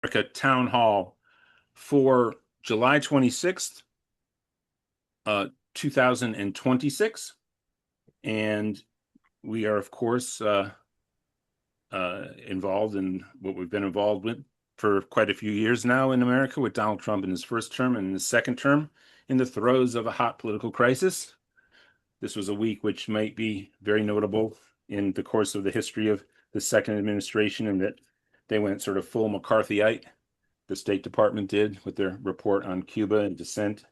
America Town Hall for July 26th, 2026. And we are, of course, involved in what we've been involved with for quite a few years now in America, with Donald Trump in his first term and in his second term, in the throes of a hot political crisis. This was a week which might be very notable in the course of the history of the second administration, in that they went sort of full McCarthyite. The State Department did with their report on Cuba and dissent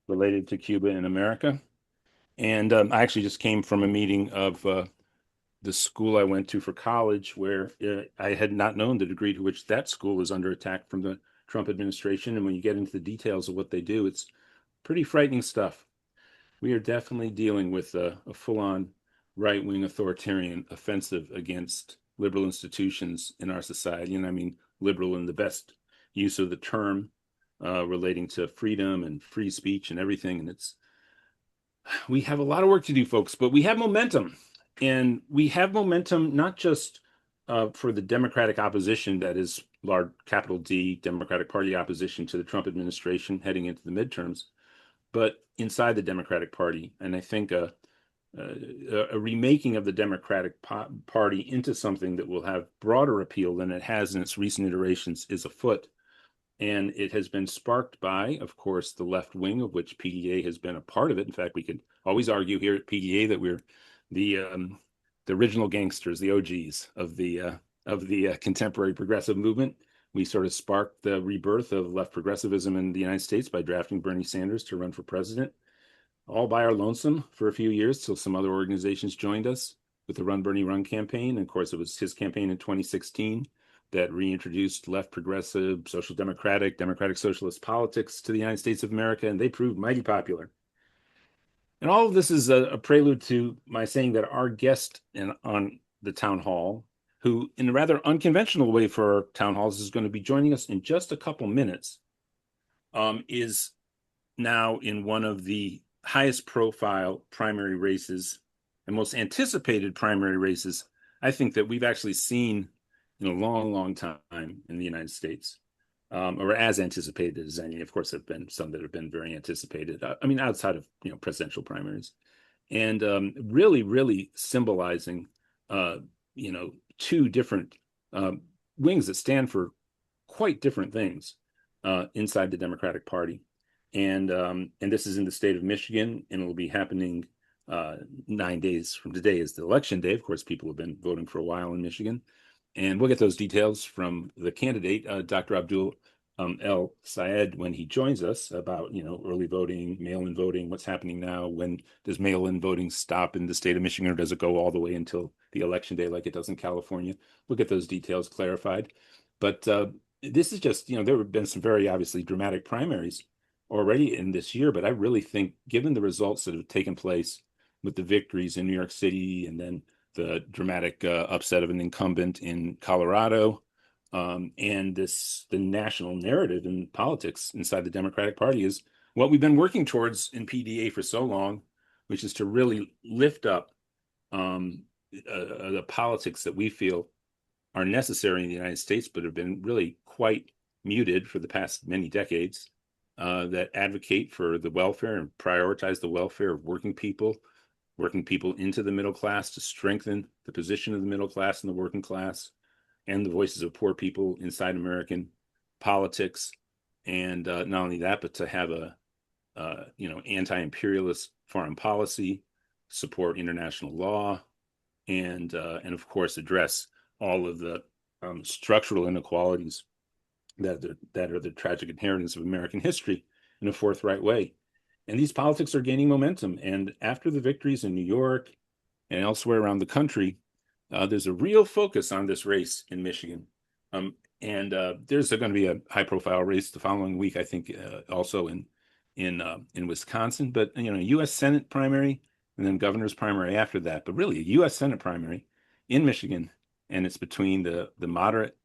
related to Cuba in America. And I actually just came from a meeting of the school I went to for college, where I had not known the degree to which that school is under attack from the Trump administration. And when you get into the details of what they do, it's pretty frightening stuff. We are definitely dealing with a full-on right-wing authoritarian offensive against liberal institutions in our society. And I mean liberal in the best use of the term, relating to freedom and free speech and everything. And we have a lot of work to do, folks, but we have momentum. And we have momentum not just for the Democratic opposition, that is large capital D Democratic Party opposition to the Trump administration heading into the midterms, but inside the Democratic Party. And I think a remaking of the Democratic Party into something that will have broader appeal than it has in its recent iterations is afoot. And it has been sparked by, of course, the left wing, of which PDA has been a part of it. In fact, we could always argue here at PDA that we're the original gangsters, the OGs of the contemporary progressive movement. We sort of sparked the rebirth of left progressivism in the United States by drafting Bernie Sanders to run for president, all by our lonesome for a few years, till some other organizations joined us with the Run Bernie Run campaign. And of course, it was his campaign in 2016 that reintroduced left progressive, social democratic, democratic socialist politics to the United States of America, and they proved mighty popular. And all of this is a prelude to my saying that our guest on the town hall, who in a rather unconventional way for our town halls is going to be joining us in just a couple minutes, is now in one of the highest profile primary races and most anticipated primary races, I think, that we've actually seen in a long, long time in the United States, or as anticipated as any. Of course, there have been some that have been very anticipated. I mean, outside of presidential primaries, and really, really symbolizing two different wings that stand for quite different things inside the Democratic Party. And this is in the state of Michigan, and it will be happening 9 days from today is the election day. Of course, people have been voting for a while in Michigan. And we'll get those details from the candidate, Dr. Abdul El-Sayed, when he joins us, about early voting, mail-in voting, what's happening now. When does mail-in voting stop in the state of Michigan, or does it go all the way until the election day like it does in California? We'll get those details clarified. But this is just, there have been some very obviously dramatic primaries already in this year, but I really think, given the results that have taken place with the victories in New York City, and then the dramatic upset of an incumbent in Colorado, and the national narrative in politics inside the Democratic Party, is what we've been working towards in PDA for so long, which is to really lift up the politics that we feel are necessary in the United States, but have been really quite muted for the past many decades, that advocate for the welfare and prioritize the welfare of working people into the middle class, to strengthen the position of the middle class and the working class, and the voices of poor people inside American politics. And not only that, but to have a anti-imperialist foreign policy, support international law, and of course address all of the structural inequalities that are the tragic inheritance of American history in a forthright way. And these politics are gaining momentum. And after the victories in New York and elsewhere around the country, there's a real focus on this race in Michigan. And there's going to be a high-profile race the following week, I think, also in Wisconsin. But U.S. Senate primary, and then governor's primary after that. But really, a U.S. Senate primary in Michigan, and it's between the moderate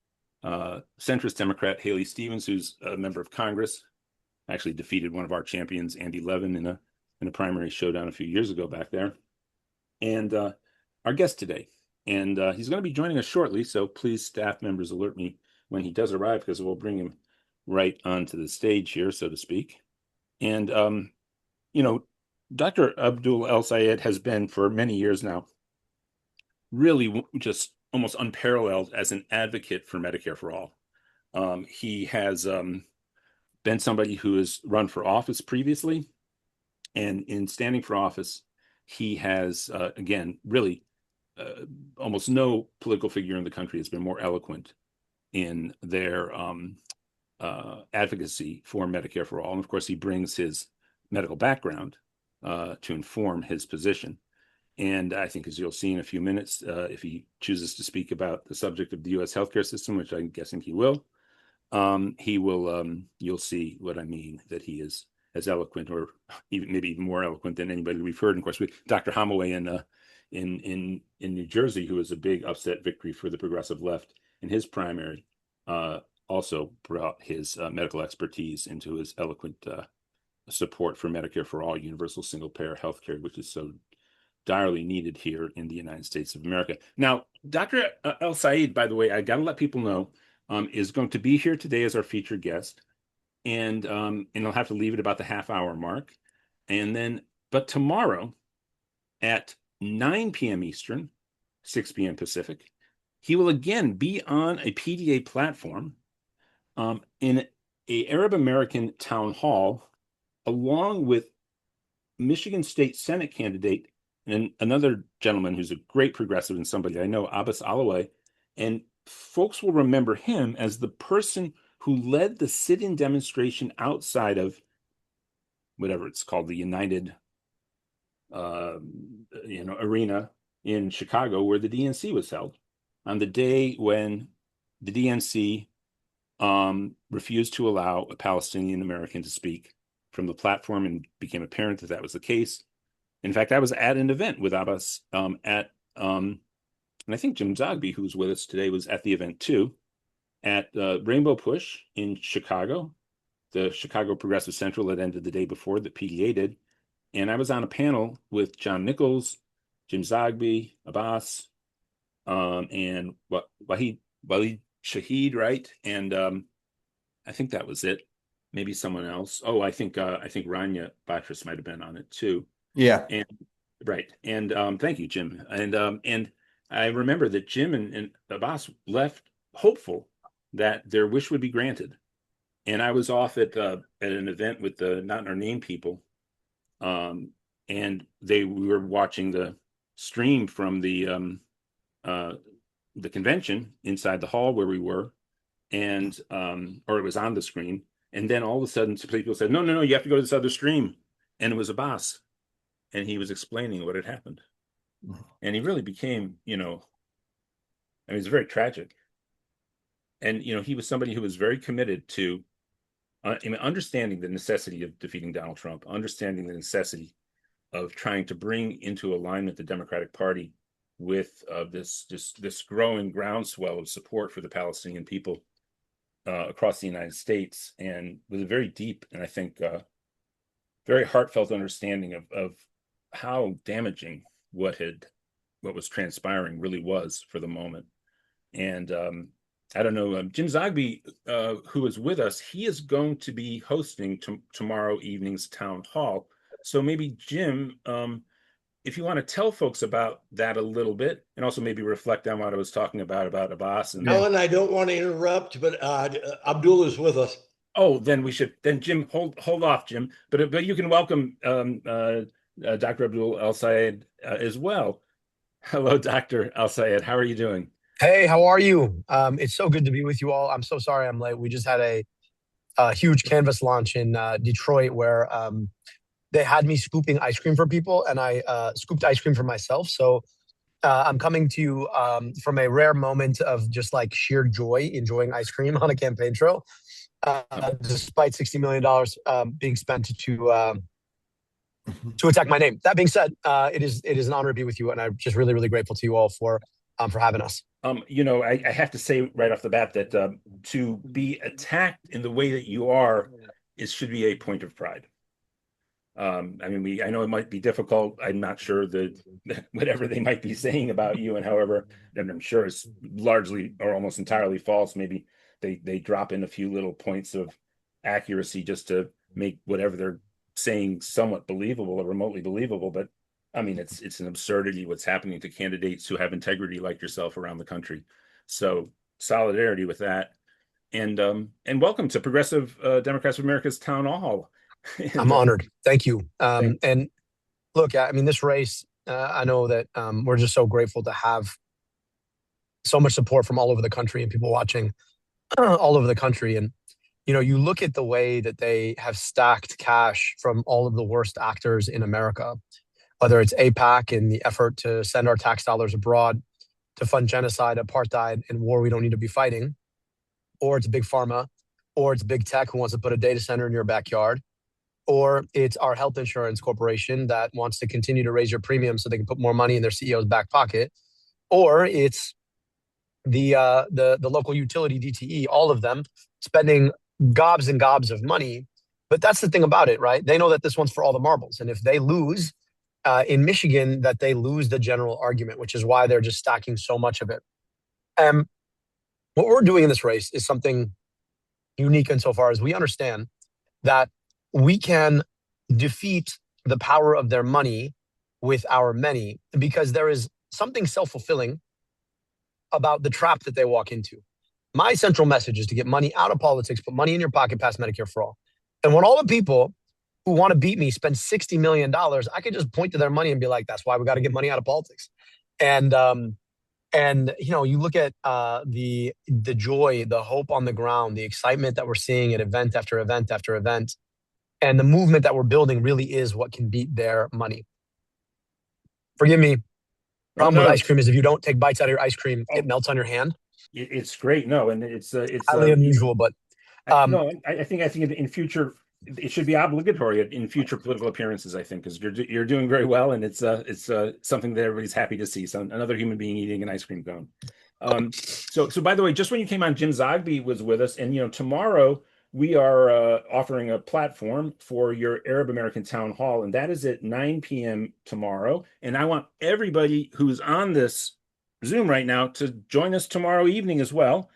centrist Democrat Haley Stevens, who's a member of Congress, actually defeated one of our champions, Andy Levin, in a primary showdown a few years ago back there, and our guest today. And he's going to be joining us shortly, so please, staff members, alert me when he does arrive, because we'll bring him right onto the stage here, so to speak. And, you know, Dr. Abdul El-Sayed has been for many years now really just almost unparalleled as an advocate for Medicare for all. He has been somebody who has run for office previously, and in standing for office, he has, again, really almost no political figure in the country has been more eloquent in their advocacy for Medicare for all. And of course, he brings his medical background to inform his position. And I think, as you'll see in a few minutes, if he chooses to speak about the subject of the U.S. healthcare system, which I'm guessing he will, you'll see what I mean, that he is as eloquent, or maybe even more eloquent than anybody we've heard. And of course, Dr. Holloway in New Jersey, who was a big upset victory for the progressive left in his primary, also brought his medical expertise into his eloquent support for Medicare for all, universal single payer healthcare, which is so direly needed here in the United States of America. Now, Dr. El-Sayed, by the way, I got to let people know, is going to be here today as our featured guest, and I'll have to leave it about the half-hour mark, but tomorrow at 9 p.m. Eastern, 6 p.m. Pacific, he will again be on a PDA platform in a Arab American town hall, along with Michigan State Senate candidate and another gentleman who's a great progressive and somebody I know, Abbas Alaway. And folks will remember him as the person who led the sit-in demonstration outside of whatever it's called, the United Arena in Chicago, where the DNC was held, on the day when the DNC refused to allow a Palestinian American to speak from the platform, and became apparent that that was the case. In fact, I was at an event with Abbas and I think Jim Zogby, who's with us today, was at the event too, at Rainbow Push in Chicago, the Chicago Progressive Central that ended the day before that PDA did. And I was on a panel with John Nichols, Jim Zogby, Abbas, and Wahid Shahid, right? And I think that was it. Maybe someone else. Oh, I think Rania Batris might have been on it too. Yeah. And right. And thank you, Jim. And I remember that Jim and Abbas left hopeful that their wish would be granted. And I was off at an event with the Not in Our Name people, and we were watching the stream from the convention inside the hall where we were, and or it was on the screen. And then all of a sudden, some people said, no, you have to go to this other stream. And it was Abbas. And he was explaining what had happened. And he really became, it's very tragic. And, he was somebody who was very committed to understanding the necessity of defeating Donald Trump, understanding the necessity of trying to bring into alignment the Democratic Party with this growing groundswell of support for the Palestinian people across the United States, and with a very deep and I think very heartfelt understanding of how damaging what was transpiring really was for the moment. And I don't know, Jim Zogby, who is with us, he is going to be hosting tomorrow evening's town hall. So maybe Jim, if you want to tell folks about that a little bit, and also maybe reflect on what I was talking about Abbas. And Alan, I don't want to interrupt, but Abdul is with us. Oh, then Jim, hold off, Jim. But you can welcome Dr. Abdul El-Sayed as well. Hello, Dr. El-Sayed. How are you doing? Hey, how are you? It's so good to be with you all. I'm so sorry I'm late. We just had a huge Canvas launch in Detroit where they had me scooping ice cream for people, and I scooped ice cream for myself. So I'm coming to you from a rare moment of just like sheer joy, enjoying ice cream on a campaign trail, despite $60 million being spent to attack my name. That being said, it is an honor to be with you, and I'm just really, really grateful to you all for having us. I have to say right off the bat that to be attacked in the way that you are should be a point of pride. I know it might be difficult. I'm not sure that whatever they might be saying about you, and however, and I'm sure it's largely or almost entirely false. Maybe they drop in a few little points of accuracy just to make whatever they're saying somewhat believable or remotely believable. But I mean, it's an absurdity what's happening to candidates who have integrity like yourself around the country. So solidarity with that, and welcome to Progressive Democrats of America's Town Hall. I'm and honored. Thank you. thank, And look, I mean, this race, I know that we're just so grateful to have so much support from all over the country and people watching all over the country. And, you know, you look at the way that they have stacked cash from all of the worst actors in America, whether it's AIPAC in the effort to send our tax dollars abroad to fund genocide, apartheid, and war we don't need to be fighting, or it's Big Pharma, or it's Big Tech who wants to put a data center in your backyard, or it's our health insurance corporation that wants to continue to raise your premium so they can put more money in their CEO's back pocket, or it's the local utility DTE, all of them spending gobs and gobs of money. But that's the thing about it, right? They know that this one's for all the marbles, and if they lose in Michigan, that they lose the general argument, which is why they're just stacking so much of it. What we're doing in this race is something unique insofar as we understand that we can defeat the power of their money with our many, because there is something self-fulfilling about the trap that they walk into. My central message is to get money out of politics, put money in your pocket past Medicare for all. And when all the people who want to beat me spend $60 million, I could just point to their money and be like, that's why we got to get money out of politics. And you know, you look at the joy, the hope on the ground, the excitement that we're seeing at event after event after event, and the movement that we're building really is what can beat their money. Forgive me. Problem with ice cream is if you don't take bites out of your ice cream, it melts on your hand. it's great. No, and it's Highly unusual, but no, I think in future it should be obligatory in future political appearances. I think because you're doing very well, and it's something that everybody's happy to see. So another human being eating an ice cream cone. So by the way, just when you came on, Jim Zogby was with us, and tomorrow we are offering a platform for your Arab American Town Hall, and that is at 9 p.m. tomorrow. And I want everybody who's on this Zoom right now to join us tomorrow evening as well.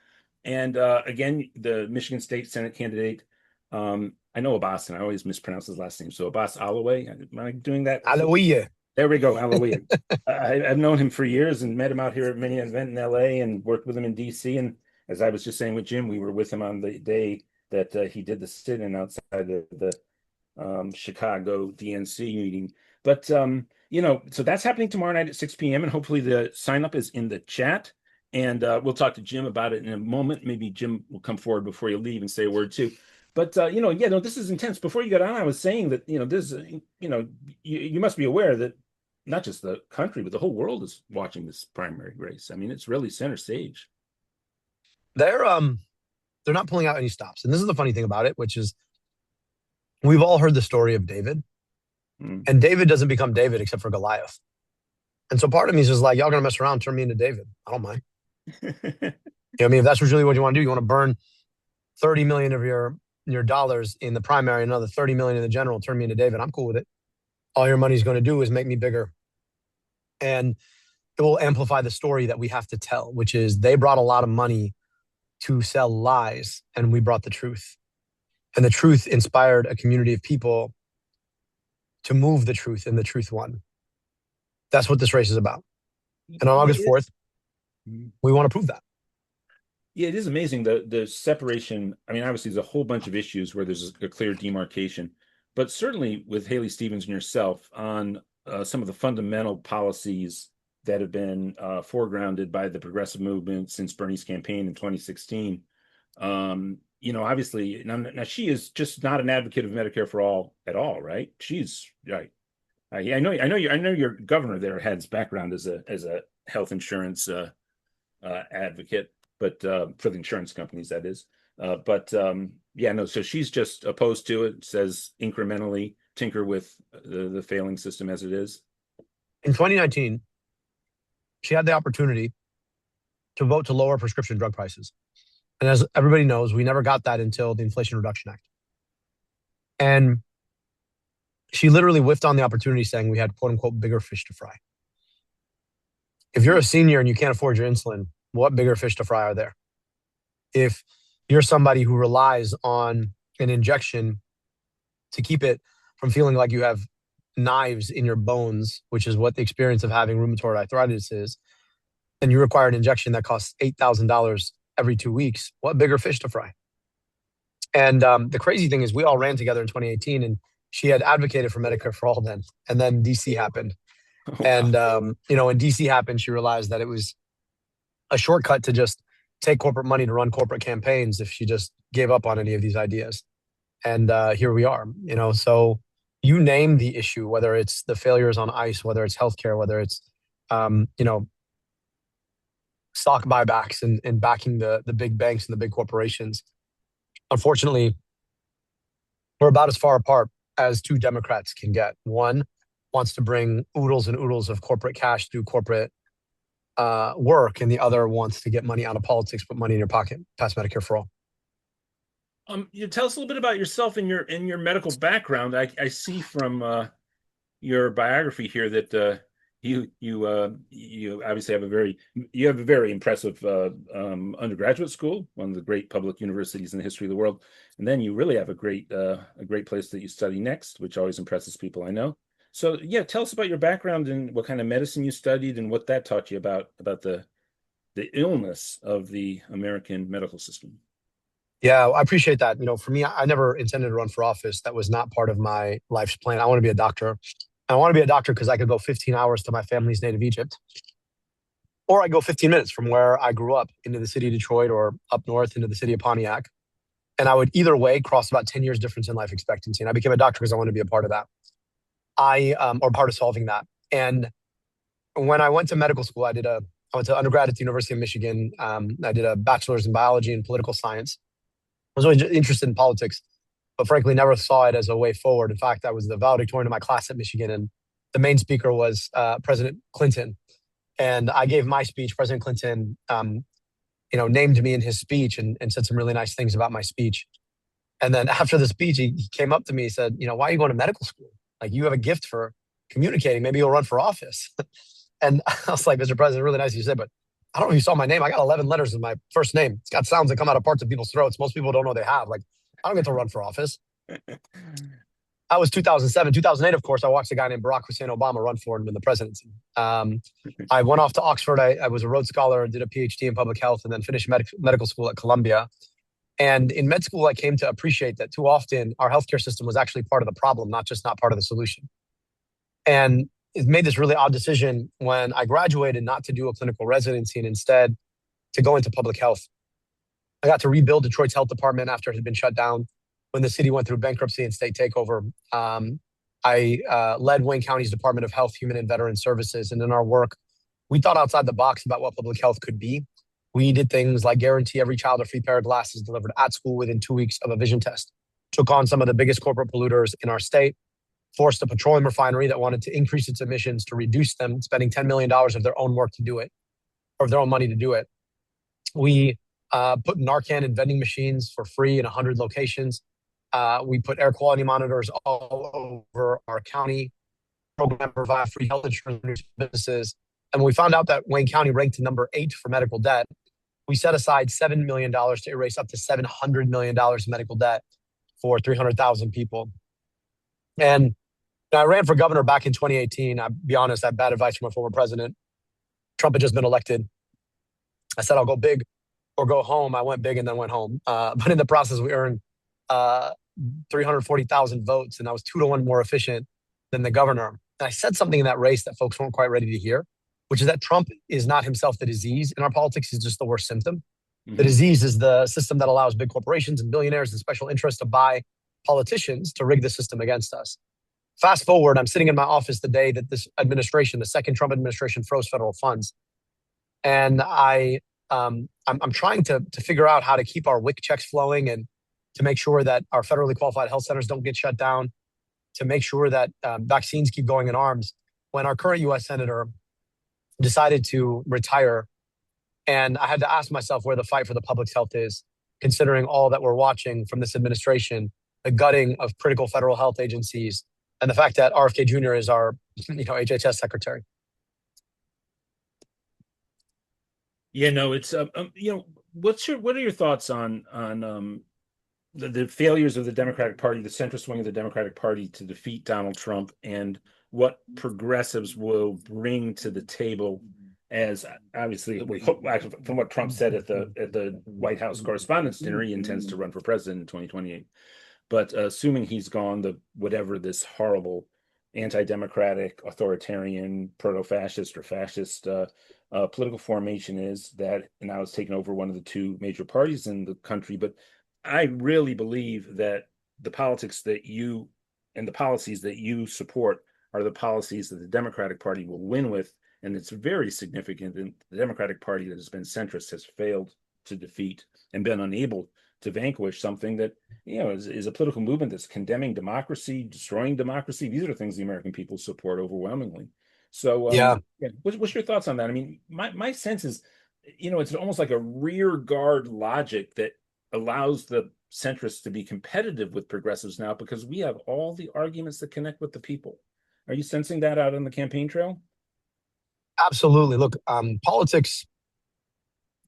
And again, the Michigan State Senate candidate, I know Abbas, and I always mispronounce his last name. So Abbas Alaway, am I doing that? Alawiyah. There we go, Alawiyah. I've known him for years and met him out here at many event in LA and worked with him in DC. And as I was just saying with Jim, we were with him on the day that he did the sit-in outside the Chicago DNC meeting. But so that's happening tomorrow night at 6 p.m. and hopefully the sign up is in the chat. And we'll talk to Jim about it in a moment. Maybe Jim will come forward before you leave and say a word too. But this is intense. Before you got on, I was saying that this, you must be aware that not just the country, but the whole world is watching this primary race. I mean, it's really center stage. They're not pulling out any stops, and this is the funny thing about it, which is we've all heard the story of David, and David doesn't become David except for Goliath. And so part of me is just like, y'all gonna mess around, turn me into David. I don't mind. I mean, if that's really what you want to do, you want to burn 30 million of your dollars in the primary, another 30 million in the general, turn me into David. I'm cool with it. All your money's going to do is make me bigger. And it will amplify the story that we have to tell, which is they brought a lot of money to sell lies, and we brought the truth. And the truth inspired a community of people to move the truth, and the truth won. That's what this race is about. And on August 4th, we want to prove that. Yeah, it is amazing the separation. I mean, obviously, there's a whole bunch of issues where there's a clear demarcation, but certainly with Haley Stevens and yourself on some of the fundamental policies that have been foregrounded by the progressive movement since Bernie's campaign in 2016. Obviously, now she is just not an advocate of Medicare for all at all, right? She's right. I know your governor there has background as a health insurance advocate, but for the insurance companies, that is. So she's just opposed to it, says incrementally tinker with the failing system as it is. In 2019, she had the opportunity to vote to lower prescription drug prices. And as everybody knows, we never got that until the Inflation Reduction Act. And she literally whiffed on the opportunity saying we had, quote unquote, bigger fish to fry. If you're a senior and you can't afford your insulin, what bigger fish to fry are there? If you're somebody who relies on an injection to keep it from feeling like you have knives in your bones, which is what the experience of having rheumatoid arthritis is, and you require an injection that costs $8,000 every 2 weeks, what bigger fish to fry? And the crazy thing is, we all ran together in 2018, and she had advocated for Medicare for all then. And then DC happened. Oh, And, wow. when DC happened, she realized that it was a shortcut to just take corporate money to run corporate campaigns if she just gave up on any of these ideas. And here we are, so you name the issue, whether it's the failures on ICE, whether it's healthcare, whether it's, um, you know, stock buybacks and backing the big banks and the big corporations. Unfortunately, we're about as far apart as two Democrats can get. One wants to bring oodles and oodles of corporate cash through corporate work, and the other wants to get money out of politics, put money in your pocket, pass Medicare for all. You tell us a little bit about yourself and your medical background. I see from your biography here that you obviously have a very impressive undergraduate school, one of the great public universities in the history of the world, and then you really have a great place that you study next, which always impresses people I know. So yeah, tell us about your background and what kind of medicine you studied and what that taught you about the illness of the American medical system. Yeah, I appreciate that. For me, I never intended to run for office. That was not part of my life's plan. I want to be a doctor. I want to be a doctor because I could go 15 hours to my family's native Egypt, or I go 15 minutes from where I grew up into the city of Detroit or up north into the city of Pontiac. And I would either way cross about 10 years difference in life expectancy. And I became a doctor because I wanted to be a part of that. Or part of solving that. And when I went to medical school, I went to undergrad at the University of Michigan. I did a bachelor's in biology and political science. I was always interested in politics, but frankly, never saw it as a way forward. In fact, I was the valedictorian of my class at Michigan, and the main speaker was President Clinton. And I gave my speech. President Clinton, named me in his speech and said some really nice things about my speech. And then after the speech, he came up to me and said, why are you going to medical school? Like, you have a gift for communicating. Maybe you'll run for office. And I was like, Mr. President, really nice you said, but I don't know if you saw my name. I got 11 letters in my first name. It's got sounds that come out of parts of people's throats. Most people don't know they have. Like, I don't get to run for office. That was 2007. 2008, of course, I watched a guy named Barack Hussein Obama run for him in the presidency. I went off to Oxford. I was a Rhodes Scholar, did a PhD in public health, and then finished medical school at Columbia. And in med school, I came to appreciate that too often our healthcare system was actually part of the problem, not part of the solution. And it made this really odd decision when I graduated not to do a clinical residency and instead to go into public health. I got to rebuild Detroit's health department after it had been shut down when the city went through bankruptcy and state takeover. I led Wayne County's Department of Health, Human and Veteran Services. And in our work, we thought outside the box about what public health could be. We did things like guarantee every child a free pair of glasses delivered at school within 2 weeks of a vision test. Took on some of the biggest corporate polluters in our state, forced a petroleum refinery that wanted to increase its emissions to reduce them, spending $10 million of their own work to do it, or of their own money to do it. We put Narcan in vending machines for free in 100 locations. We put air quality monitors all over our county. Program to provide free health insurance for businesses. And when we found out that Wayne County ranked number 8 for medical debt, we set aside $7 million to erase up to $700 million in medical debt for 300,000 people. And I ran for governor back in 2018. I'll be honest, I had bad advice from a former president. Trump had just been elected. I said, I'll go big or go home. I went big and then went home. But in the process, we earned 340,000 votes, and I was 2-to-1 more efficient than the governor. And I said something in that race that folks weren't quite ready to hear, which is that Trump is not himself the disease in our politics. He's just the worst symptom. Mm-hmm. The disease is the system that allows big corporations and billionaires and special interests to buy politicians to rig the system against us. Fast forward, I'm sitting in my office the day that this administration, the second Trump administration, froze federal funds. And I'm trying to figure out how to keep our WIC checks flowing and to make sure that our federally qualified health centers don't get shut down, to make sure that vaccines keep going in arms. When our current U.S. Senator decided to retire, and I had to ask myself where the fight for the public's health is, considering all that we're watching from this administration, the gutting of critical federal health agencies, and the fact that RFK Jr. is our HHS secretary. Yeah, no, it's what are your thoughts on the failures of the Democratic Party, the centrist wing of the Democratic Party, to defeat Donald Trump, and what progressives will bring to the table? As obviously we hope, actually, from what Trump said at the White House Correspondents' Dinner, he intends to run for president in 2028. But assuming he's gone, the whatever this horrible anti-democratic, authoritarian, proto-fascist or fascist political formation is that now has taken over one of the two major parties in the country. But I really believe that the politics that you and the policies that you support are the policies that the Democratic Party will win with. And it's very significant that the Democratic Party that has been centrist has failed to defeat and been unable to vanquish something that is a political movement that's condemning democracy, destroying democracy. These are the things the American people support overwhelmingly. So, Yeah, yeah, what's your thoughts on that? I mean, my sense is, it's almost like a rear guard logic that allows the centrists to be competitive with progressives now because we have all the arguments that connect with the people. Are you sensing that out on the campaign trail? absolutely. Look, politics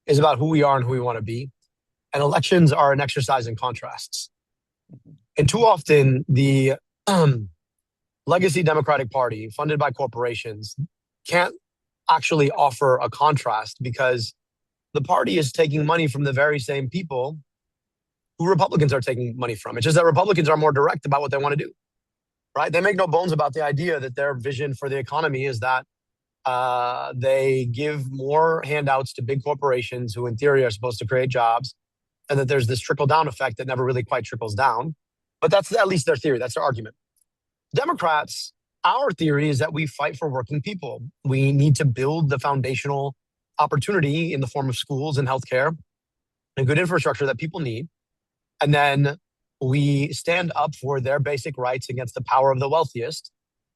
is about who we are and who we want to be, and elections are an exercise in contrasts. And too often, the legacy Democratic Party, funded by corporations, can't actually offer a contrast because the party is taking money from the very same people who Republicans are taking money from. It's just that Republicans are more direct about what they want to do, right? They make no bones about the idea that their vision for the economy is that they give more handouts to big corporations who, in theory, are supposed to create jobs, and that there's this trickle down effect that never really quite trickles down. But that's at least their theory. That's their argument. Democrats, our theory is that we fight for working people. We need to build the foundational opportunity in the form of schools and healthcare and good infrastructure that people need. And then we stand up for their basic rights against the power of the wealthiest.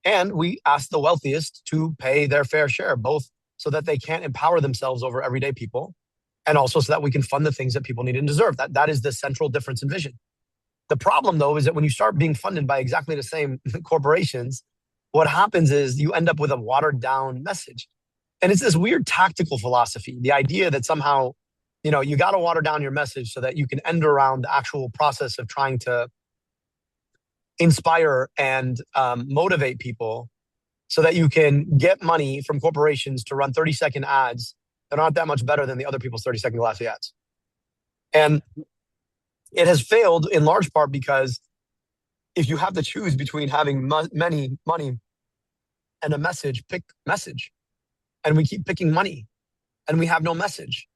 And we ask the wealthiest to pay their fair share, both so that they can't empower themselves over everyday people, and also so that we can fund the things that people need and deserve. That is the central difference in vision. The problem, though, is that when you start being funded by exactly the same corporations, what happens is you end up with a watered down message. And it's this weird tactical philosophy, the idea that somehow, you got to water down your message so that you can end around the actual process of trying to inspire and motivate people so that you can get money from corporations to run 30-second ads that aren't that much better than the other people's 30-second glossy ads. And it has failed in large part because if you have to choose between having many money and a message, pick message. And we keep picking money and we have no message.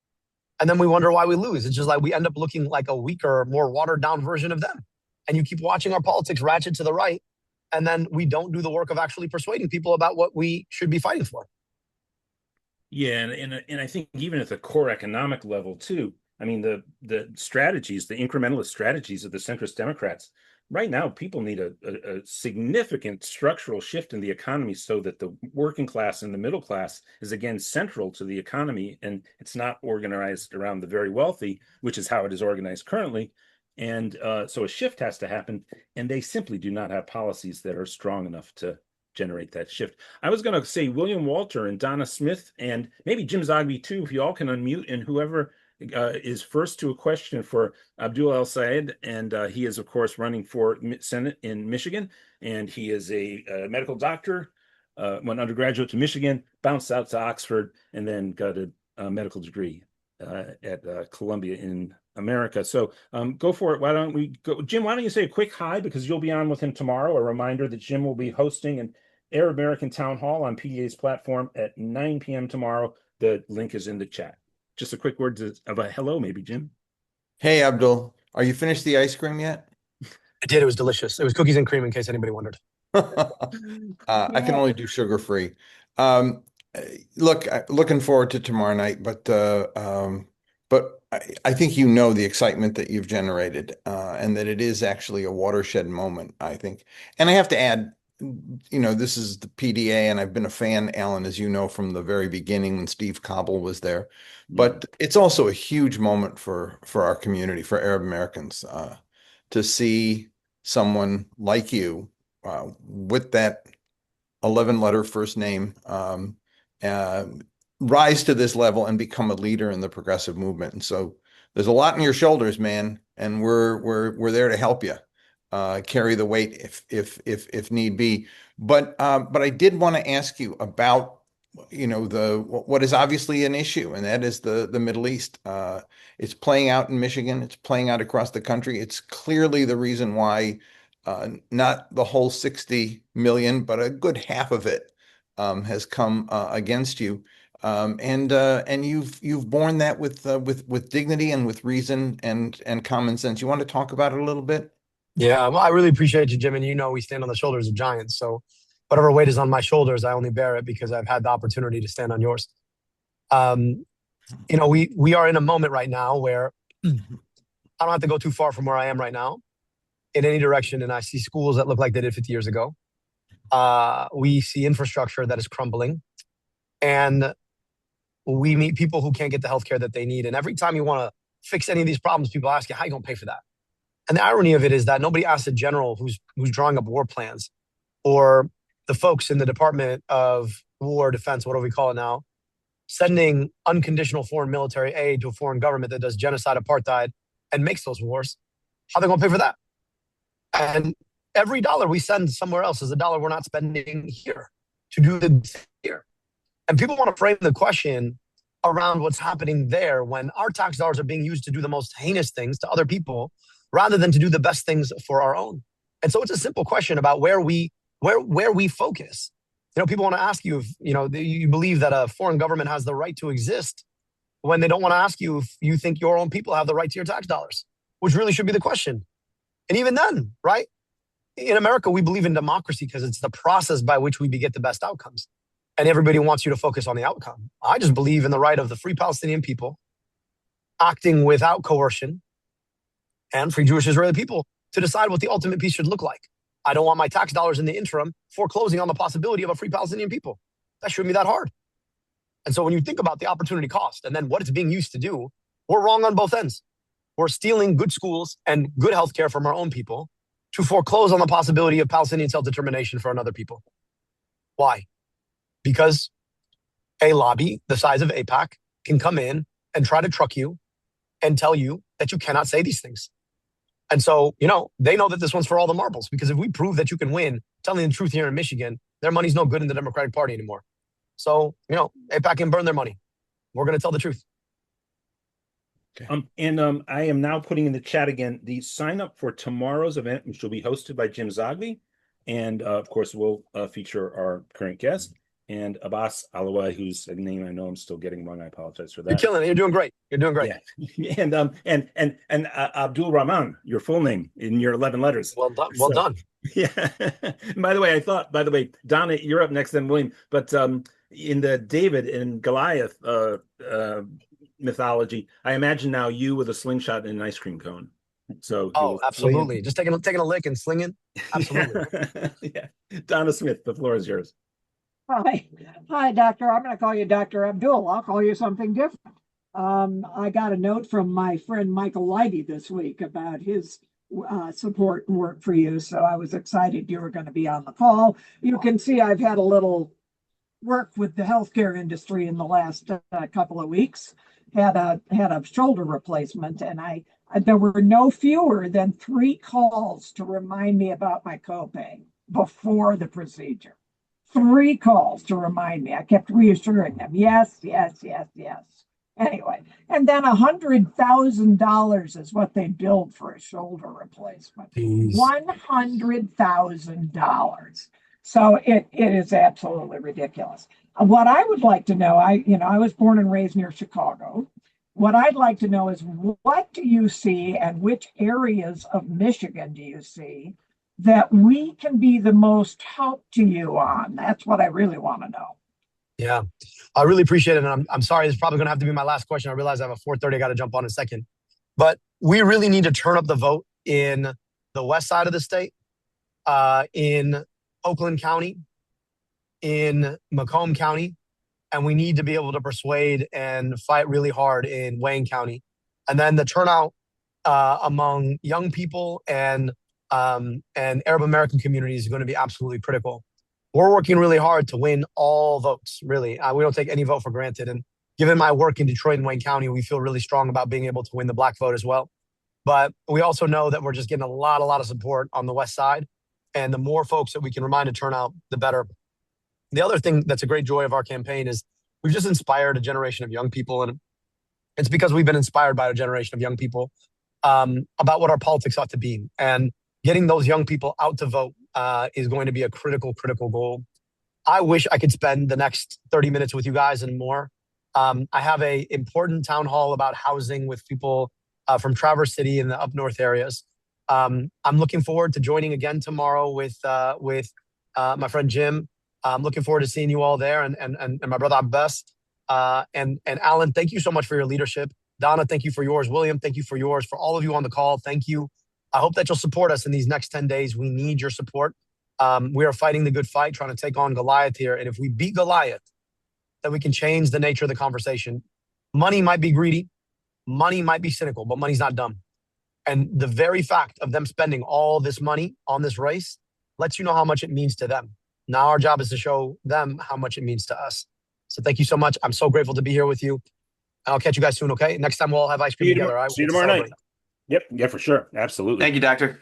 And then we wonder why we lose. It's just like we end up looking like a weaker, more watered down version of them. And you keep watching our politics ratchet to the right. And then we don't do the work of actually persuading people about what we should be fighting for. Yeah, and I think even at the core economic level too. I mean, the strategies, the incrementalist strategies of the centrist Democrats. Right now, people need a significant structural shift in the economy so that the working class and the middle class is again central to the economy, and it's not organized around the very wealthy, which is how it is organized currently. And so a shift has to happen, and they simply do not have policies that are strong enough to generate that shift. I was going to say William Walter and Donna Smith and maybe Jim Zogby too, if you all can unmute, and whoever is first to a question for Abdul El-Sayed. And he is, of course, running for Senate in Michigan. And he is a medical doctor, went undergraduate to Michigan, bounced out to Oxford, and then got a medical degree at Columbia in America. So go for it. Why don't we go? Jim, why don't you say a quick hi, because you'll be on with him tomorrow. A reminder that Jim will be hosting an Arab American Town Hall on PDA's platform at 9 p.m. tomorrow. The link is in the chat. Just a quick word of a hello, maybe, Jim. Hey, Abdul, are you finished the ice cream yet? I did. It was delicious. It was cookies and cream, in case anybody wondered. I can only do sugar-free. Um, Look, looking forward to tomorrow night, but I think the excitement that you've generated, and that it is actually a watershed moment, I think. And I have to add, this is the PDA, and I've been a fan, Alan, as you know, from the very beginning when Steve Cobble was there. But it's also a huge moment for our community, for Arab Americans, to see someone like you with that 11-letter first name rise to this level and become a leader in the progressive movement. And so there's a lot on your shoulders, man, and we're there to help you carry the weight if need be. But I did want to ask you about the what is obviously an issue, and that is the Middle East. It's playing out in Michigan. It's playing out across the country. It's clearly the reason why not the whole 60 million, but a good half of it has come against you. And you've borne that with dignity and with reason and common sense. You want to talk about it a little bit? Yeah, well, I really appreciate you, Jim. And we stand on the shoulders of giants. So whatever weight is on my shoulders, I only bear it because I've had the opportunity to stand on yours. Um, we are in a moment right now where I don't have to go too far from where I am right now in any direction, and I see schools that look like they did 50 years ago. We see infrastructure that is crumbling, and we meet people who can't get the healthcare that they need. And every time you want to fix any of these problems, people ask you, how are you going to pay for that? And the irony of it is that nobody asks a general who's drawing up war plans, or the folks in the Department of War, Defense, whatever we call it now, sending unconditional foreign military aid to a foreign government that does genocide, apartheid, and makes those wars. How are they going to pay for that? And every dollar we send somewhere else is a dollar we're not spending here to do the here. And people want to frame the question around what's happening there when our tax dollars are being used to do the most heinous things to other people rather than to do the best things for our own. And so it's a simple question about where we focus. People want to ask you if you believe that a foreign government has the right to exist when they don't want to ask you if you think your own people have the right to your tax dollars, which really should be the question. And even then, right? In America, we believe in democracy because it's the process by which we get the best outcomes. And everybody wants you to focus on the outcome. I just believe in the right of the free Palestinian people acting without coercion and free Jewish Israeli people to decide what the ultimate peace should look like. I don't want my tax dollars in the interim foreclosing on the possibility of a free Palestinian people. That shouldn't be that hard. And so when you think about the opportunity cost and then what it's being used to do, we're wrong on both ends. We're stealing good schools and good healthcare from our own people to foreclose on the possibility of Palestinian self-determination for another people. Why? Because a lobby the size of AIPAC can come in and try to truck you and tell you that you cannot say these things. And so, they know that this one's for all the marbles, because if we prove that you can win telling the truth here in Michigan, their money's no good in the Democratic Party anymore. So, AIPAC can burn their money. We're going to tell the truth. Okay. I am now putting in the chat again the sign up for tomorrow's event, which will be hosted by Jim Zogby. And of course, we'll feature our current guest and Abbas Alawai, whose name I know I'm still getting wrong. I apologize for that. You're killing it. You're doing great. You're doing great. Yeah. And Abdul Rahman, your full name in your 11 letters. Well done. Well done. Yeah. By the way, Donna, you're up next, then William. But in the David and Goliath mythology, I imagine now you with a slingshot and an ice cream cone. So absolutely. Just taking a lick and slinging. Absolutely. Yeah. Donna Smith, the floor is yours. Hi, Doctor. I'm going to call you Dr. Abdul. I'll call you something different. I got a note from my friend Michael Leidy this week about his support and work for you. So I was excited you were going to be on the call. You can see I've had a little work with the healthcare industry in the last couple of weeks. Had a shoulder replacement, and there were no fewer than 3 calls to remind me about my copay before the procedure. 3 calls to remind me. I kept reassuring them, yes. Anyway, and then $100,000 is what they billed for a shoulder replacement. $100,000. So it is absolutely ridiculous. What I would like to know, I was born and raised near Chicago. What I'd like to know is, what do you see and which areas of Michigan do you see that we can be the most help to you on? That's what I really want to know. Yeah, I really appreciate it. And I'm sorry, it's probably going to have to be my last question. I realize I have a 4:30. I got to jump on in a second. But we really need to turn up the vote in the west side of the state, in Oakland County, in Macomb County, and we need to be able to persuade and fight really hard in Wayne County. And then the turnout among young people and Arab American communities is going to be absolutely critical. We're working really hard to win all votes, really. We don't take any vote for granted. And given my work in Detroit and Wayne County, we feel really strong about being able to win the black vote as well. But we also know that we're just getting a lot of support on the West Side. And the more folks that we can remind to turn out, the better. The other thing that's a great joy of our campaign is we've just inspired a generation of young people. And it's because we've been inspired by a generation of young people about what our politics ought to be. And getting those young people out to vote is going to be a critical goal. I wish I could spend the next 30 minutes with you guys and more. I have a important town hall about housing with people from Traverse City and the up north areas. I'm looking forward to joining again tomorrow with my friend Jim. I'm looking forward to seeing you all there and my brother Abbas. And Alan, thank you so much for your leadership. Donna, thank you for yours. William, thank you for yours. For all of you on the call, thank you. I hope that you'll support us in these next 10 days. We need your support. We are fighting the good fight, trying to take on Goliath here. And if we beat Goliath, then we can change the nature of the conversation. Money might be greedy. Money might be cynical, but money's not dumb. And the very fact of them spending all this money on this race lets you know how much it means to them. Now our job is to show them how much it means to us. So thank you so much. I'm so grateful to be here with you. I'll catch you guys soon, okay? Next time we'll all have ice cream together. All right? See you tomorrow night. Yep. Yeah, for sure. Absolutely. Thank you, Doctor.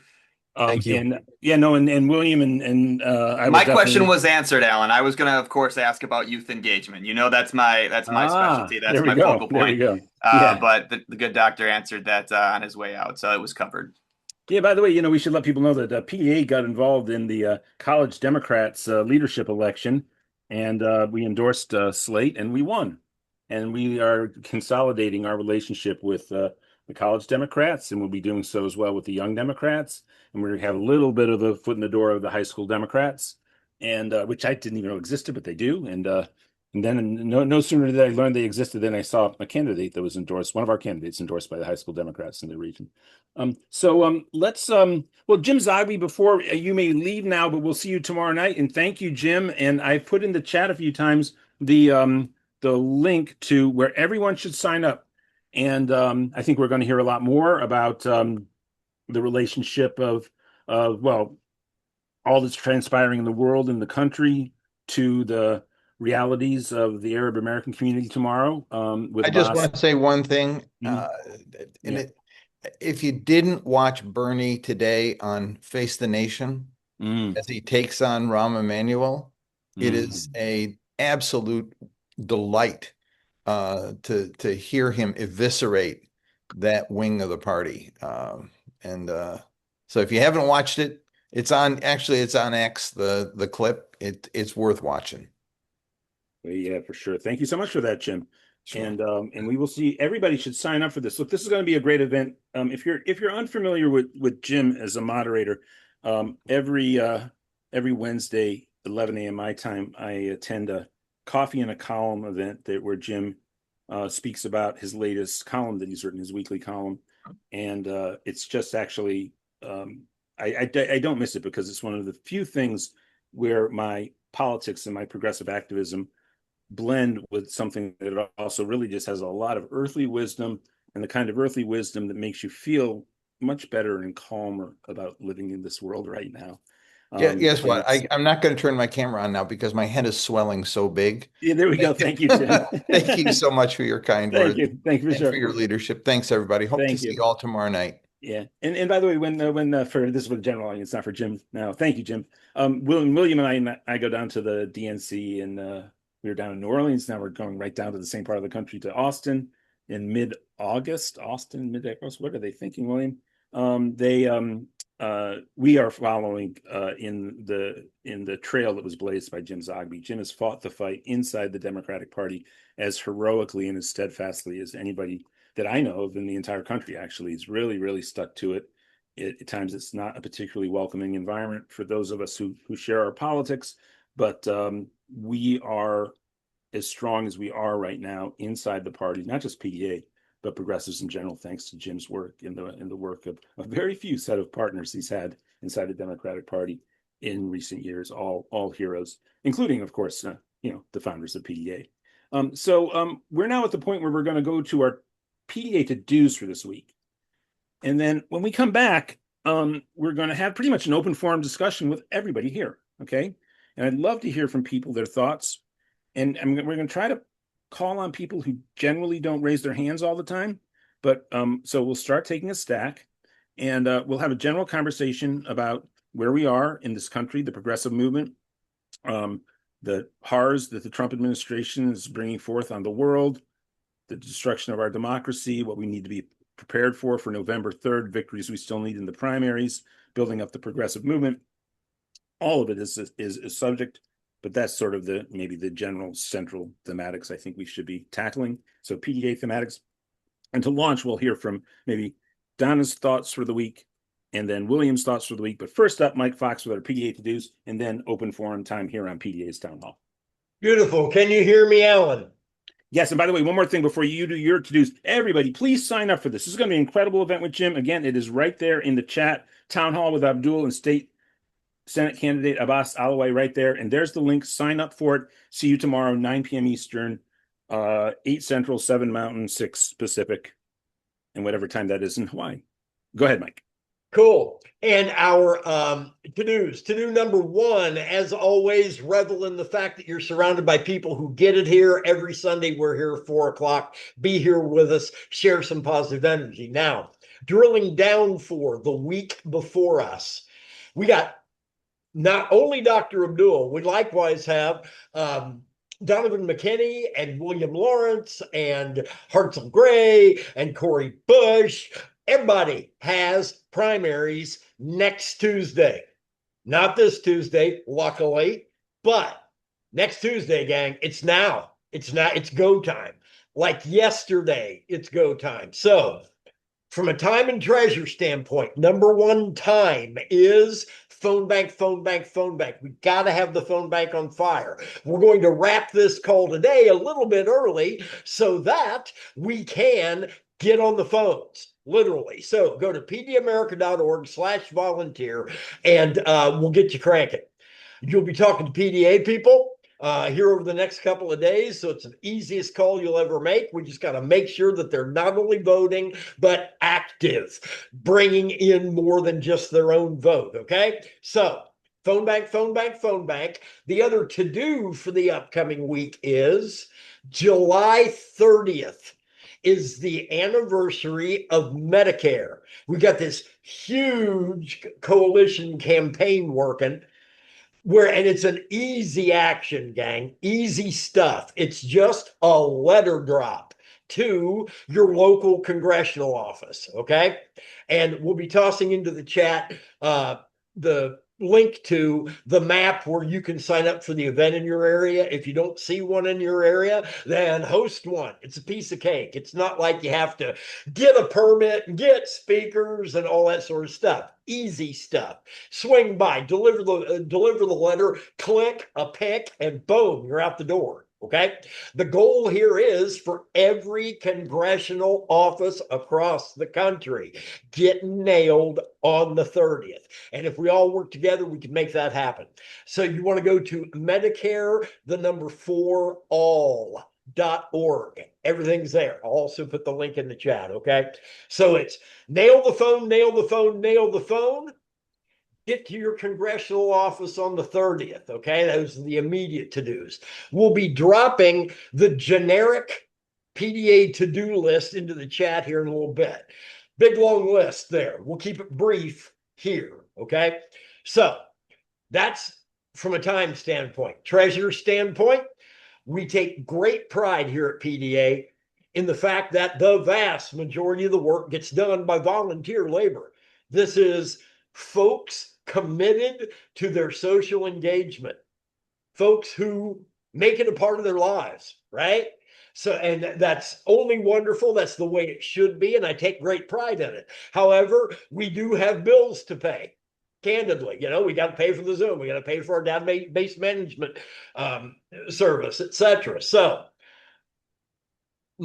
Thank you. And yeah, no, and William and my question was answered, Alan. I was going to, of course, ask about youth engagement. You know, that's my specialty. That's my focal point. There you go. Yeah. But the good doctor answered that on his way out, so it was covered. Yeah. By the way, we should let people know that PDA got involved in the College Democrats leadership election, and we endorsed Slate, and we won. And we are consolidating our relationship with the College Democrats, and we'll be doing so as well with the Young Democrats. And we're going to have a little bit of a foot in the door of the high school Democrats, and which I didn't even know existed, but they do. And then no sooner did I learn they existed than I saw a candidate that was endorsed, one of our candidates endorsed by the high school Democrats in the region. Let's well, Jim Zogby, before you may leave now, but we'll see you tomorrow night. And thank you, Jim. And I put in the chat a few times the link to where everyone should sign up. And I think we're going to hear a lot more about the relationship of well, all that's transpiring in the world and the country to the realities of the Arab American community tomorrow. I just want to say one thing. If you didn't watch Bernie today on Face the Nation, as he takes on Rahm Emanuel, it is an absolute delight to hear him eviscerate that wing of the party. So if you haven't watched it, it's on X, the clip. It's worth watching. Yeah, for sure. Thank you so much for that, Jim. Sure. And we will see. Everybody should sign up for this. Look, this is going to be a great event. If you're unfamiliar with Jim as a moderator, every Wednesday, 11 a.m. my time, I attend a coffee and a column event where Jim speaks about his latest column that he's written, his weekly column, and it's just actually I don't miss it because it's one of the few things where my politics and my progressive activism blend with something that also really just has a lot of earthly wisdom, and the kind of earthly wisdom that makes you feel much better and calmer about living in this world right now. Guess what? I'm not going to turn my camera on now because my head is swelling so big. Yeah, there we go. Thank you, Tim. Thank you so much for your kind words. Thank you for your leadership. Thanks, everybody. Hope to see you all tomorrow night. Yeah, and by the way, when for this is for the general audience, not for Jim. Now, thank you, Jim. William and I go down to the DNC, and we were down in New Orleans. Now we're going right down to the same part of the country, to Austin in mid-August. Mid-August. What are they thinking, William? We are following in the trail that was blazed by Jim Zogby. Jim has fought the fight inside the Democratic Party as heroically and as steadfastly as anybody that I know of in the entire country. Actually, he's really, really stuck to it. At times, it's not a particularly welcoming environment for those of us who share our politics, but we are as strong as we are right now inside the party, not just PDA, but progressives in general, thanks to Jim's work in the work of a very few set of partners he's had inside the Democratic Party in recent years, all heroes, including, of course, the founders of PDA. So we're now at the point where we're going to go to our PDA to-dos for this week. And then when we come back, we're going to have pretty much an open forum discussion with everybody here, okay? And I'd love to hear from people, their thoughts. And we're going to try to call on people who generally don't raise their hands all the time. But so we'll start taking a stack, and we'll have a general conversation about where we are in this country, the progressive movement, the horrors that the Trump administration is bringing forth on the world, the destruction of our democracy, what we need to be prepared for November 3rd, victories we still need in the primaries, building up the progressive movement. All of it is a subject, but that's sort of maybe the general central thematics I think we should be tackling. So PDA thematics. And to launch, we'll hear from maybe Donna's thoughts for the week, and then William's thoughts for the week. But first up, Mike Fox with our PDA to-dos, and then open forum time here on PDA's Town Hall. Beautiful. Can you hear me, Alan? Yes, and by the way, one more thing before you do your to-dos. Everybody, please sign up for this. This is going to be an incredible event with Jim. Again, it is right there in the chat. Town Hall with Abdul and State Senate candidate Abbas Alaway right there. And there's the link. Sign up for it. See you tomorrow, 9 p.m. Eastern, 8 Central, 7 Mountain, 6 Pacific, and whatever time that is in Hawaii. Go ahead, Mike. Cool. And our to-dos. To-do number one, as always, revel in the fact that you're surrounded by people who get it here. Every Sunday, we're here at 4 o'clock. Be here with us. Share some positive energy. Now, drilling down for the week before us, we got not only Dr. Abdul, we likewise have Donovan McKinney and William Lawrence and Hartzell Gray and Corey Bush. Everybody has primaries next Tuesday. Not this Tuesday, luckily, but next Tuesday, gang. It's now. It's go time. Like yesterday, it's go time. So from a time and treasure standpoint, number one time is phone bank, phone bank, phone bank. We got to have the phone bank on fire. We're going to wrap this call today a little bit early so that we can get on the phones, literally. So go to pdamerica.org/volunteer and we'll get you cranking. You'll be talking to PDA people here over the next couple of days. So it's the easiest call you'll ever make. We just got to make sure that they're not only voting, but active, bringing in more than just their own vote. Okay. So phone bank, phone bank, phone bank. The other to-do for the upcoming week is July 30th. Is the anniversary of Medicare. We got this huge coalition campaign working and it's an easy action, gang, easy stuff. It's just a letter drop to your local congressional office, okay? And we'll be tossing into the chat the link to the map where you can sign up for the event in your area. If you don't see one in your area, then host one. It's a piece of cake. It's not like you have to get a permit and get speakers and all that sort of stuff. Easy stuff. Swing by, deliver the letter, click a pick, and boom, you're out the door. Okay. The goal here is for every congressional office across the country get nailed on the 30th. And if we all work together, we can make that happen. So you want to go to Medicare, the number 4 all.org. Everything's there. I'll also put the link in the chat. Okay. So it's nail the phone, nail the phone, nail the phone. Get to your congressional office on the 30th, okay? Those are the immediate to-dos. We'll be dropping the generic PDA to-do list into the chat here in a little bit. Big, long list there. We'll keep it brief here, okay? So that's from a time standpoint. Treasure standpoint, we take great pride here at PDA in the fact that the vast majority of the work gets done by volunteer labor. This is folks committed to their social engagement, folks who make it a part of their lives, right? So, and that's only wonderful. That's the way it should be. And I take great pride in it. However, we do have bills to pay. Candidly, we got to pay for the Zoom. We got to pay for our database management service, etc. So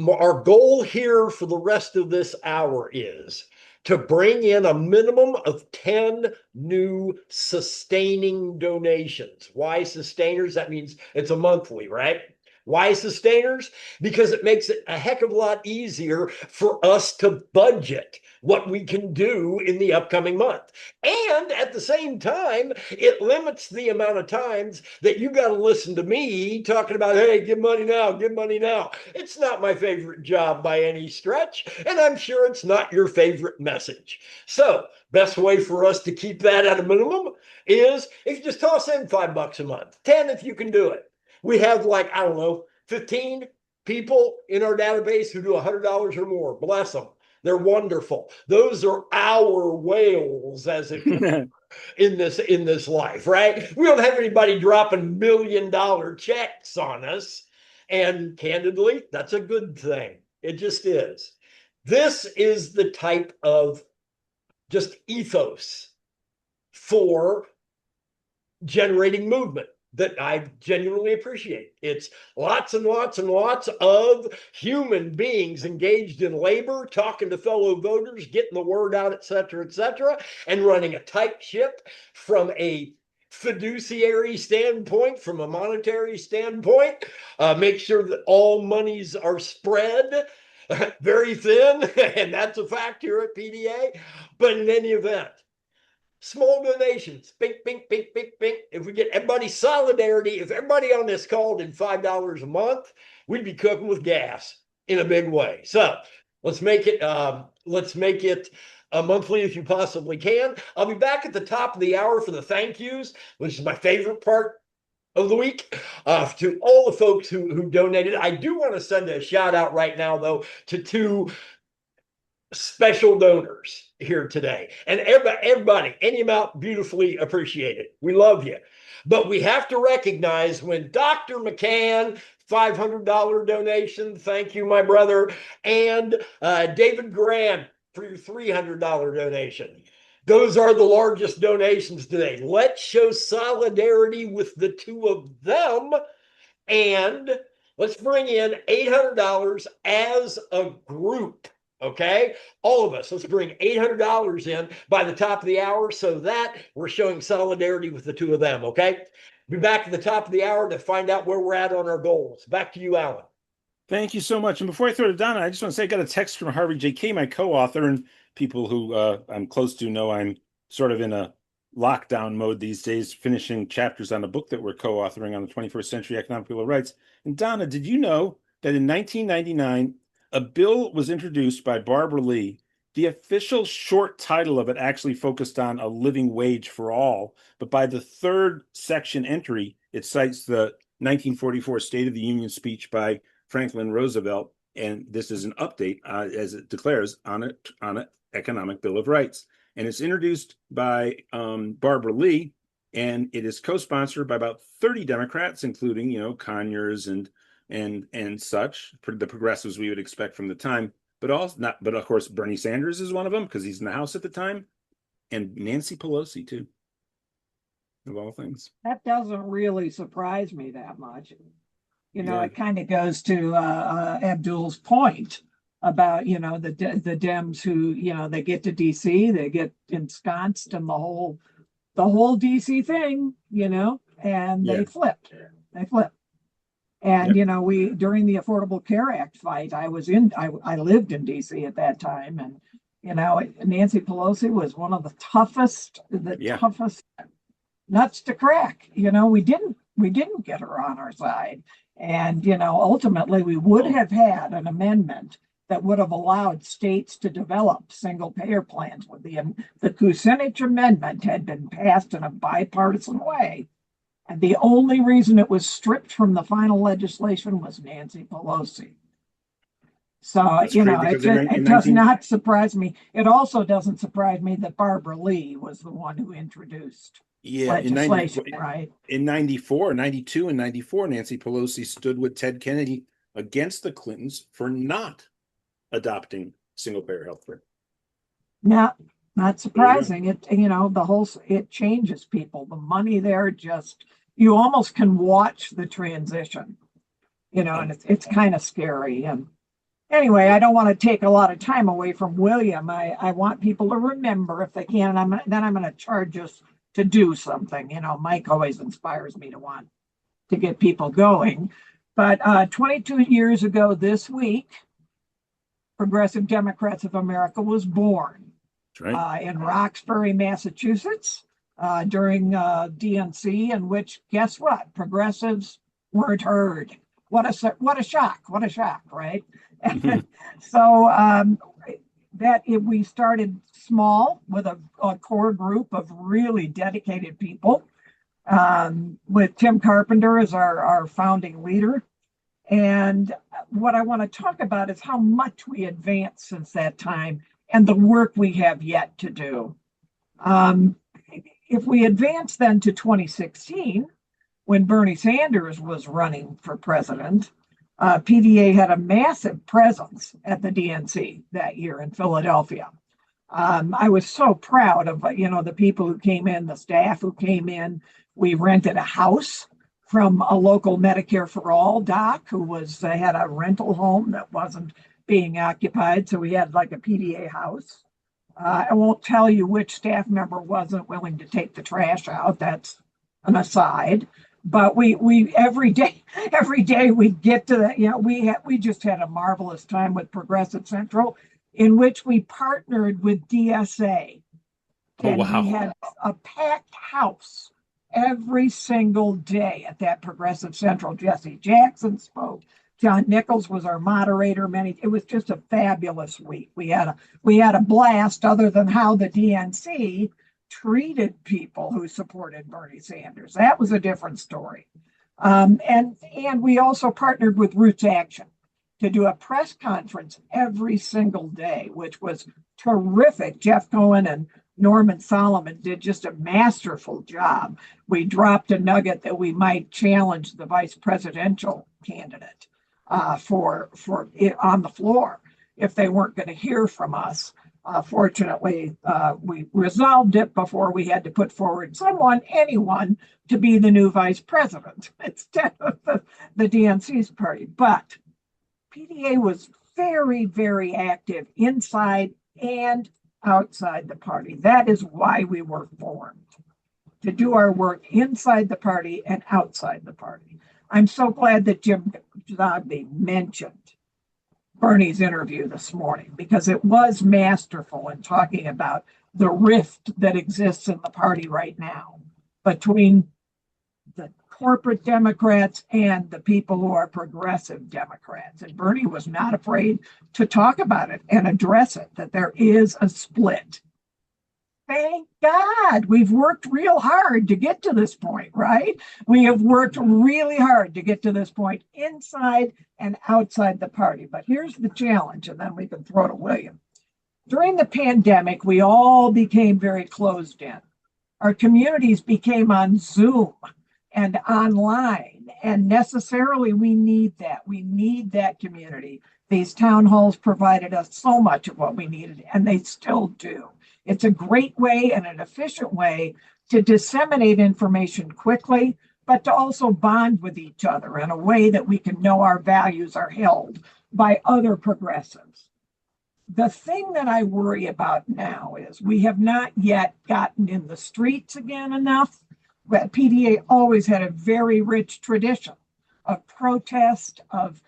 our goal here for the rest of this hour is to bring in a minimum of 10 new sustaining donations. Why sustainers? That means it's a monthly, right? Why sustainers? Because it makes it a heck of a lot easier for us to budget what we can do in the upcoming month. And at the same time, it limits the amount of times that you got to listen to me talking about, hey, give money now, give money now. It's not my favorite job by any stretch, and I'm sure it's not your favorite message. So, best way for us to keep that at a minimum is if you just toss in $5 a month, 10 if you can do it. We have like, I don't know, 15 people in our database who do $100 or more. Bless them. They're wonderful. Those are our whales, as it in this life, right? We don't have anybody dropping $1 million checks on us. And candidly, that's a good thing. It just is. This is the type of just ethos for generating movement that I genuinely appreciate. It's lots and lots and lots of human beings engaged in labor, talking to fellow voters, getting the word out, et cetera, and running a tight ship from a fiduciary standpoint, from a monetary standpoint, make sure that all monies are spread very thin, and that's a fact here at PDA. But in any event, small donations, bink, bink, bink, bink, bink. If we get everybody's solidarity, if everybody on this call did $5 a month, we'd be cooking with gas in a big way. So let's make it monthly if you possibly can. I'll be back at the top of the hour for the thank yous, which is my favorite part of the week, to all the folks who donated. I do want to send a shout out right now, though, to two special donors here today. And everybody, any amount, beautifully appreciated. We love you. But we have to recognize when Dr. McCann, $500 donation, thank you, my brother, and David Graham for your $300 donation. Those are the largest donations today. Let's show solidarity with the two of them, and let's bring in $800 as a group. Okay, all of us, let's bring $800 in by the top of the hour so that we're showing solidarity with the two of them. Okay, be back at the top of the hour to find out where we're at on our goals. Back to you, Alan. Thank you so much. And before I throw to Donna, I just want to say I got a text from Harvey J.K., my co-author, and people who I'm close to know I'm sort of in a lockdown mode these days, finishing chapters on a book that we're co-authoring on the 21st century economic bill of rights. And Donna, did you know that in 1999, a bill was introduced by Barbara Lee? The official short title of it actually focused on a living wage for all, but by the third section entry, it cites the 1944 State of the Union speech by Franklin Roosevelt, and this is an update, as it declares, on an economic bill of rights. And it's introduced by Barbara Lee, and it is co-sponsored by about 30 Democrats, including, Conyers and such, the progressives we would expect from the time, but of course Bernie Sanders is one of them because he's in the House at the time, and Nancy Pelosi too, of all things. That doesn't really surprise me that much. It kind of goes to Abdul's point about, the Dems who, they get to DC, they get ensconced in the whole DC thing, and they flipped. And, we, during the Affordable Care Act fight, I lived in DC at that time. And, Nancy Pelosi was one of the toughest nuts to crack. We didn't get her on our side. And, ultimately we would have had an amendment that would have allowed states to develop single payer plans. The Kucinich Amendment had been passed in a bipartisan way. And the only reason it was stripped from the final legislation was Nancy Pelosi. So, it does not surprise me. It also doesn't surprise me that Barbara Lee was the one who introduced legislation, right? In 92 and 94, Nancy Pelosi stood with Ted Kennedy against the Clintons for not adopting single-payer health care. Not surprising. It changes people. The money there you almost can watch the transition, and it's kind of scary. And anyway, I don't want to take a lot of time away from William. I want people to remember, if they can, I'm going to charge us to do something. Mike always inspires me to want to get people going. But 22 years ago this week, Progressive Democrats of America was born. That's right. In Roxbury, Massachusetts, during DNC, in which, guess what? Progressives weren't heard. What a shock! What a shock, right? So we started small with a core group of really dedicated people, with Tim Carpenter as our founding leader. And what I want to talk about is how much we advanced since that time and the work we have yet to do. If we advance then to 2016, when Bernie Sanders was running for president, PDA had a massive presence at the DNC that year in Philadelphia. I was so proud of the people who came in, the staff who came in. We rented a house from a local Medicare for All doc who had a rental home that wasn't being occupied, so we had like a PDA house. I won't tell you which staff member wasn't willing to take the trash out. That's an aside. But we every day we get to that. We just had a marvelous time with Progressive Central, in which we partnered with DSA. Oh, And wow. we had a packed house every single day at that Progressive Central. Jesse Jackson spoke. John Nichols was our moderator. It was just a fabulous week. We had a blast, other than how the DNC treated people who supported Bernie Sanders. That was a different story. And we also partnered with Roots Action to do a press conference every single day, which was terrific. Jeff Cohen and Norman Solomon did just a masterful job. We dropped a nugget that we might challenge the vice presidential candidate for it on the floor if they weren't going to hear from us. Fortunately, we resolved it before we had to put forward anyone, to be the new vice president instead of the DNC's party. But PDA was very, very active inside and outside the party. That is why we were formed, to do our work inside the party and outside the party. I'm so glad that Jim Zogby mentioned Bernie's interview this morning, because it was masterful in talking about the rift that exists in the party right now between the corporate Democrats and the people who are progressive Democrats. And Bernie was not afraid to talk about it and address it, that there is a split. Thank God we've worked real hard to get to this point, right? We have worked really hard to get to this point inside and outside the party. But here's the challenge, and then we can throw to William. During the pandemic, we all became very closed in. Our communities became on Zoom and online, and necessarily we need that. We need that community. These town halls provided us so much of what we needed, and they still do. It's a great way and an efficient way to disseminate information quickly, but to also bond with each other in a way that we can know our values are held by other progressives. The thing that I worry about now is we have not yet gotten in the streets again enough. But PDA always had a very rich tradition of protest, of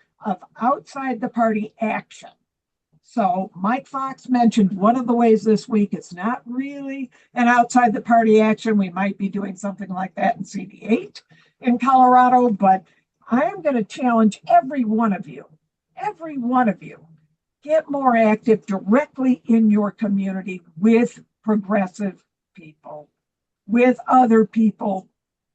outside the party action. So Mike Fox mentioned one of the ways this week, it's not really an outside the party action. We might be doing something like that in CD8 in Colorado, but I am going to challenge every one of you, get more active directly in your community with progressive people, with other people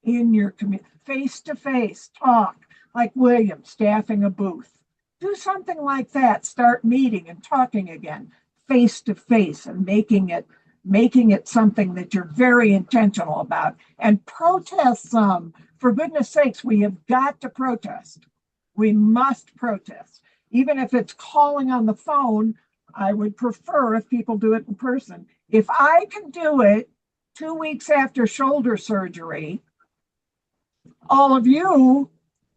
in your community, face-to-face talk, like William staffing a booth. Do something like that. Start meeting and talking again, face-to-face, and making it something that you're very intentional about. And protest some. For goodness sakes, we have got to protest. We must protest. Even if it's calling on the phone, I would prefer if people do it in person. If I can do it 2 weeks after shoulder surgery, all of you,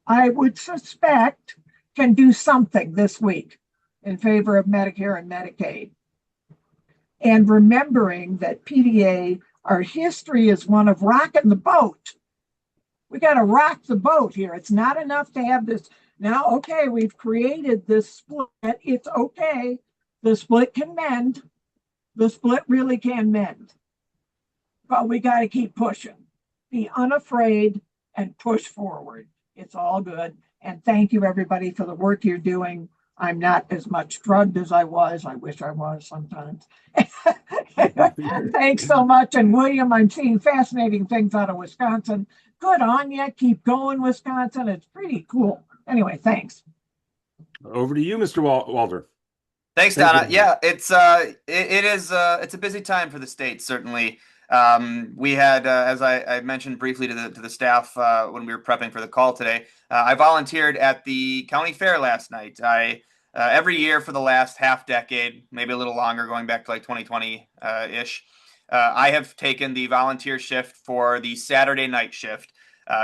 I would suspect, can do something this week in favor of Medicare and Medicaid. And remembering that PDA, our history is one of rocking the boat. We got to rock the boat here. It's not enough to have this Now, okay, we've created this split. It's okay. The split can mend. The split really can mend. But we got to keep pushing. Be unafraid and push forward. It's all good. And thank you, everybody, for the work you're doing. I'm not as much drugged as I was. I wish I was sometimes. Thanks so much. And William, I'm seeing fascinating things out of Wisconsin. Good on you. Keep going, Wisconsin. It's pretty cool. Anyway, thanks. Over to you, Mr. Walter. Thanks, Donna. Yeah, it's a busy time for the state, certainly. We had, as I mentioned briefly to the staff when we were prepping for the call today, I volunteered at the county fair last night. Every year for the last half decade, maybe a little longer, going back to like 2020-ish, I have taken the volunteer shift for the Saturday night shift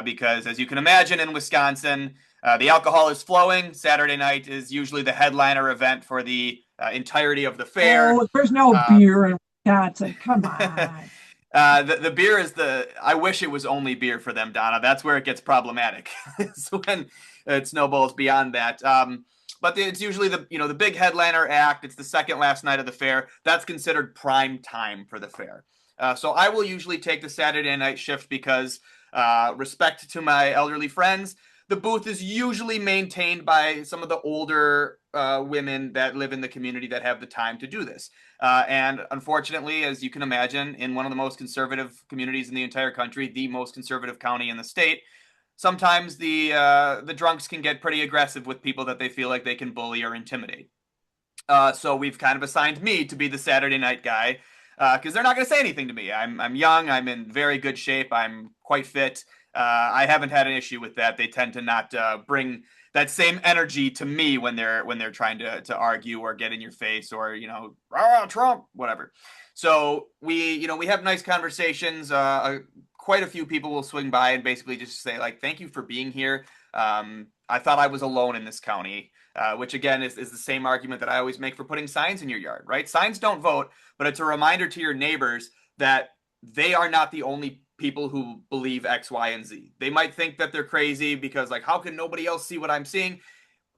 because, as you can imagine, in Wisconsin, the alcohol is flowing. Saturday night is usually the headliner event for the entirety of the fair. Oh, there's no beer in Wisconsin. Come on. The beer is I wish it was only beer for them, Donna. That's where it gets problematic. It's when it snowballs beyond that. But it's usually the big headliner act. It's the second last night of the fair. That's considered prime time for the fair. So I will usually take the Saturday night shift because respect to my elderly friends, the booth is usually maintained by some of the older women that live in the community that have the time to do this. And unfortunately, as you can imagine, in one of the most conservative communities in the entire country, the most conservative county in the state, sometimes the drunks can get pretty aggressive with people that they feel like they can bully or intimidate. So we've kind of assigned me to be the Saturday night guy because they're not going to say anything to me. I'm young. I'm in very good shape. I'm quite fit. I haven't had an issue with that. They tend to not bring that same energy to me when they're trying to argue or get in your face or Trump, whatever. So we have nice conversations. Quite a few people will swing by and basically just say like, thank you for being here. I thought I was alone in this county, which again is the same argument that I always make for putting signs in your yard, right? Signs don't vote, but it's a reminder to your neighbors that they are not the only people who believe X, Y, and Z. They might think that they're crazy because like, how can nobody else see what I'm seeing?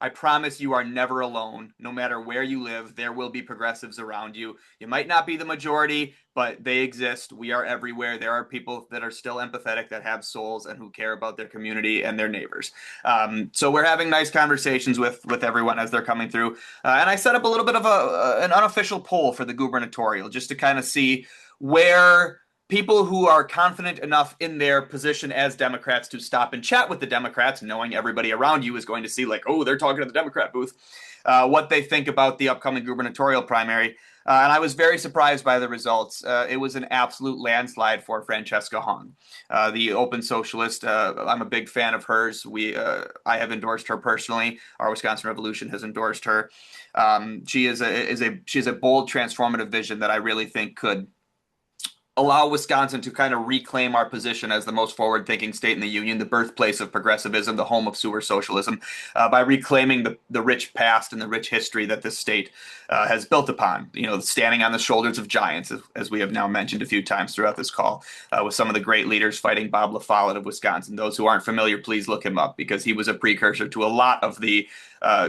I promise you are never alone. No matter where you live, there will be progressives around you. You might not be the majority, but they exist. We are everywhere. There are people that are still empathetic, that have souls, and who care about their community and their neighbors. So we're having nice conversations with everyone as they're coming through. And I set up a little bit of an unofficial poll for the gubernatorial just to kind of see where people who are confident enough in their position as Democrats to stop and chat with the Democrats, knowing everybody around you is going to see like, oh, they're talking to the Democrat booth, what they think about the upcoming gubernatorial primary. And I was very surprised by the results. It was an absolute landslide for Francesca Hong, the open socialist. I'm a big fan of hers. I have endorsed her personally. Our Wisconsin Revolution has endorsed her. She has a bold, transformative vision that I really think could allow Wisconsin to kind of reclaim our position as the most forward-thinking state in the union, the birthplace of progressivism, the home of sewer socialism, by reclaiming the rich past and the rich history that this state has built upon, standing on the shoulders of giants, as we have now mentioned a few times throughout this call, with some of the great leaders fighting Bob LaFollette of Wisconsin. Those who aren't familiar, please look him up because he was a precursor to a lot of the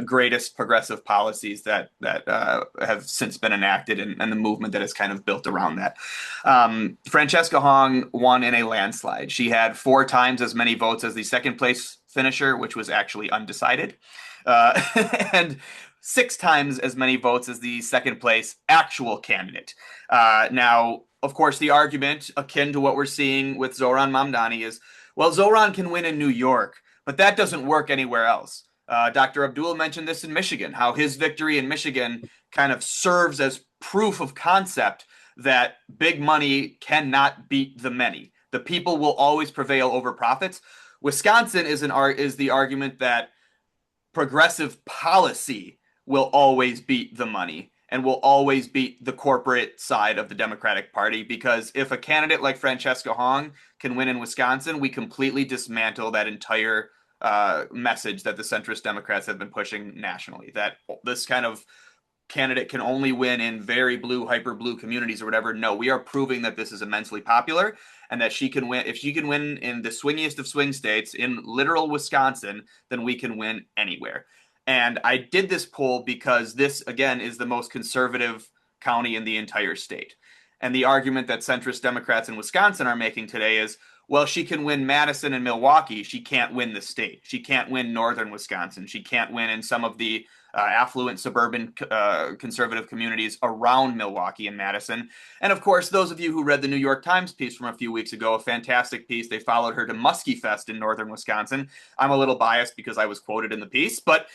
greatest progressive policies that have since been enacted and the movement that is kind of built around that. Francesca Hong won in a landslide. She had 4 times as many votes as the second place finisher, which was actually undecided, and 6 times as many votes as the second place actual candidate. Now, of course, the argument akin to what we're seeing with Zohran Mamdani is, well, Zohran can win in New York, but that doesn't work anywhere else. Dr. Abdul mentioned this in Michigan, how his victory in Michigan kind of serves as proof of concept that big money cannot beat the many. The people will always prevail over profits. Wisconsin is the argument that progressive policy will always beat the money and will always beat the corporate side of the Democratic Party, because if a candidate like Francesca Hong can win in Wisconsin, we completely dismantle that entire message that the centrist Democrats have been pushing nationally, that this kind of candidate can only win in very blue, hyper blue communities or whatever. No, we are proving that this is immensely popular and that she can win. If she can win in the swingiest of swing states, in literal Wisconsin, then we can win anywhere. And I did this poll because this, again, is the most conservative county in the entire state. And the argument that centrist Democrats in Wisconsin are making today is, well, she can win Madison and Milwaukee. She can't win the state. She can't win northern Wisconsin. She can't win in some of the affluent suburban conservative communities around Milwaukee and Madison. And of course, those of you who read the New York Times piece from a few weeks ago, a fantastic piece, they followed her to Muskie Fest in northern Wisconsin. I'm a little biased because I was quoted in the piece, but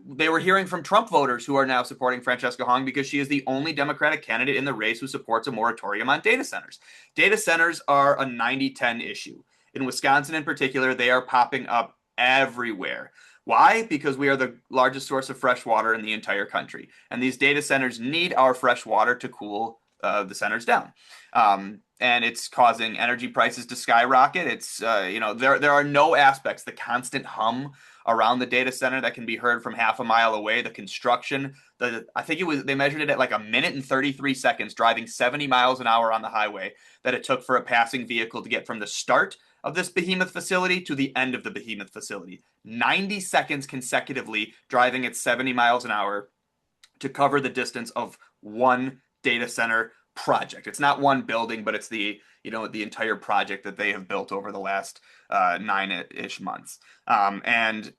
they were hearing from Trump voters who are now supporting Francesca Hong because she is the only Democratic candidate in the race who supports a moratorium on data centers. Data centers are a 90-10 issue. In Wisconsin in particular, they are popping up everywhere. Why? Because we are the largest source of fresh water in the entire country. And these data centers need our fresh water to cool the centers down. And it's causing energy prices to skyrocket. It's, there are no aspects, the constant hum around the data center that can be heard from half a mile away, the construction, I think they measured it at like 1 minute and 33 seconds driving 70 miles an hour on the highway that it took for a passing vehicle to get from the start of this behemoth facility to the end of the behemoth facility. 90 seconds consecutively driving at 70 miles an hour to cover the distance of one data center project. It's not one building, but it's the entire project that they have built over the last 9-ish months. And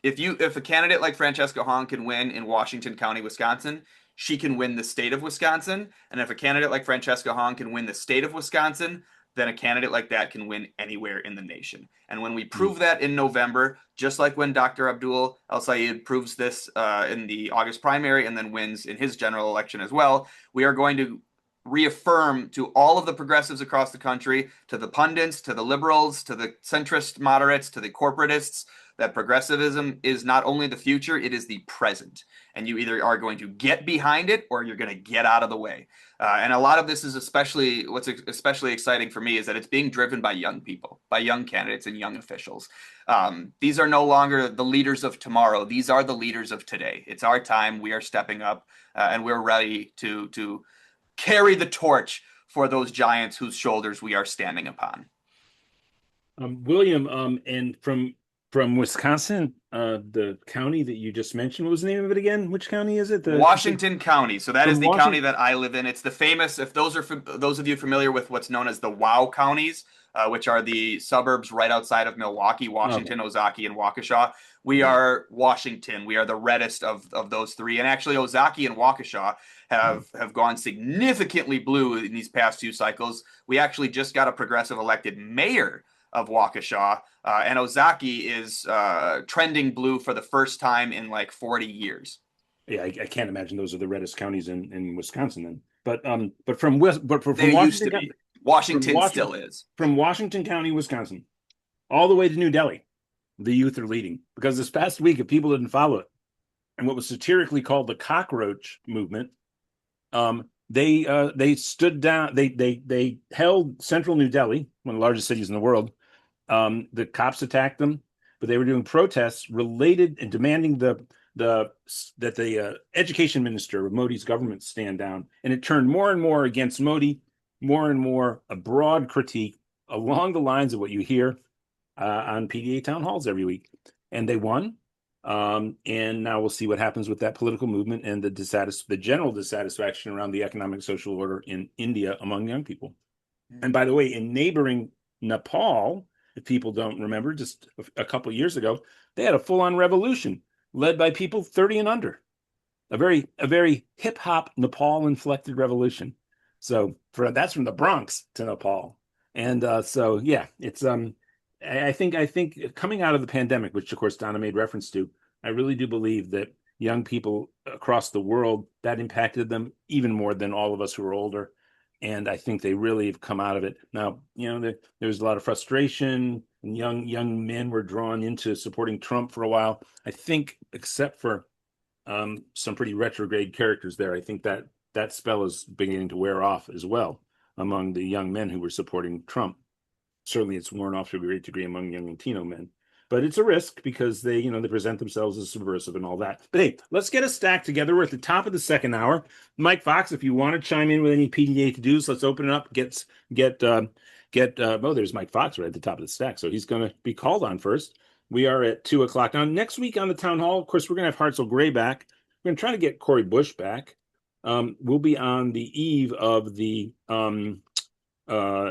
if a candidate like Francesca Hong can win in Washington County, Wisconsin, she can win the state of Wisconsin. And if a candidate like Francesca Hong can win the state of Wisconsin, then a candidate like that can win anywhere in the nation. And when we prove that in November, just like when Dr. Abdul El-Sayed proves this in the August primary and then wins in his general election as well, we are going to reaffirm to all of the progressives across the country, to the pundits, to the liberals, to the centrist moderates, to the corporatists, that progressivism is not only the future, it is the present. And you either are going to get behind it or you're going to get out of the way. And a lot of this is what's especially exciting for me is that it's being driven by young people, by young candidates and young officials. These are no longer the leaders of tomorrow. These are the leaders of today. It's our time. We are stepping up and we're ready to carry the torch for those giants whose shoulders we are standing upon. William, and from Wisconsin, the county that you just mentioned, what was the name of it again? Which county is it? Washington County. So that is the county that I live in. It's the famous, if those of you familiar with what's known as the WOW counties, which are the suburbs right outside of Milwaukee, Washington, Ozaukee, and Waukesha. We are Washington. We are the reddest of those three. And actually, Ozaukee and Waukesha have gone significantly blue in these past few cycles. We actually just got a progressive elected mayor of Waukesha, and Ozaukee is trending blue for the first time in like 40 years. Yeah, I can't imagine those are the reddest counties in Wisconsin then. But from Washington County, Washington still is. From Washington County, Wisconsin, all the way to New Delhi, the youth are leading. Because this past week, if people didn't follow it, and what was satirically called the cockroach movement, they stood down. They held central New Delhi, one of the largest cities in the world. The cops attacked them, but they were doing protests related and demanding that the education minister of Modi's government stand down. And it turned more and more against Modi, more and more a broad critique along the lines of what you hear on PDA town halls every week. And they won. And now we'll see what happens with that political movement and the general dissatisfaction around the economic social order in India among young people. And by the way, in neighboring Nepal, if people don't remember, just a couple of years ago, they had a full-on revolution led by people 30 and under. A very hip-hop Nepal-inflected revolution. So that's from the Bronx to Nepal. And so yeah, it's I think coming out of the pandemic, which of course Donna made reference to, I really do believe that young people across the world, that impacted them even more than all of us who are older. And I think they really have come out of it. Now, there's a lot of frustration, and young men were drawn into supporting Trump for a while. I think, except for some pretty retrograde characters there, I think that spell is beginning to wear off as well among the young men who were supporting Trump. Certainly, it's worn off to a great degree among young Latino men. but it's a risk because they, they present themselves as subversive and all that. But hey, let's get a stack together. We're at the top of the second hour. Mike Fox, if you want to chime in with any PDA to-dos, let's open it up. There's Mike Fox right at the top of the stack, so he's going to be called on first. We are at 2:00 now. Next week on the town hall, of course, we're going to have Hartzell Gray back. We're going to try to get Corey Bush back. We'll be on the eve of the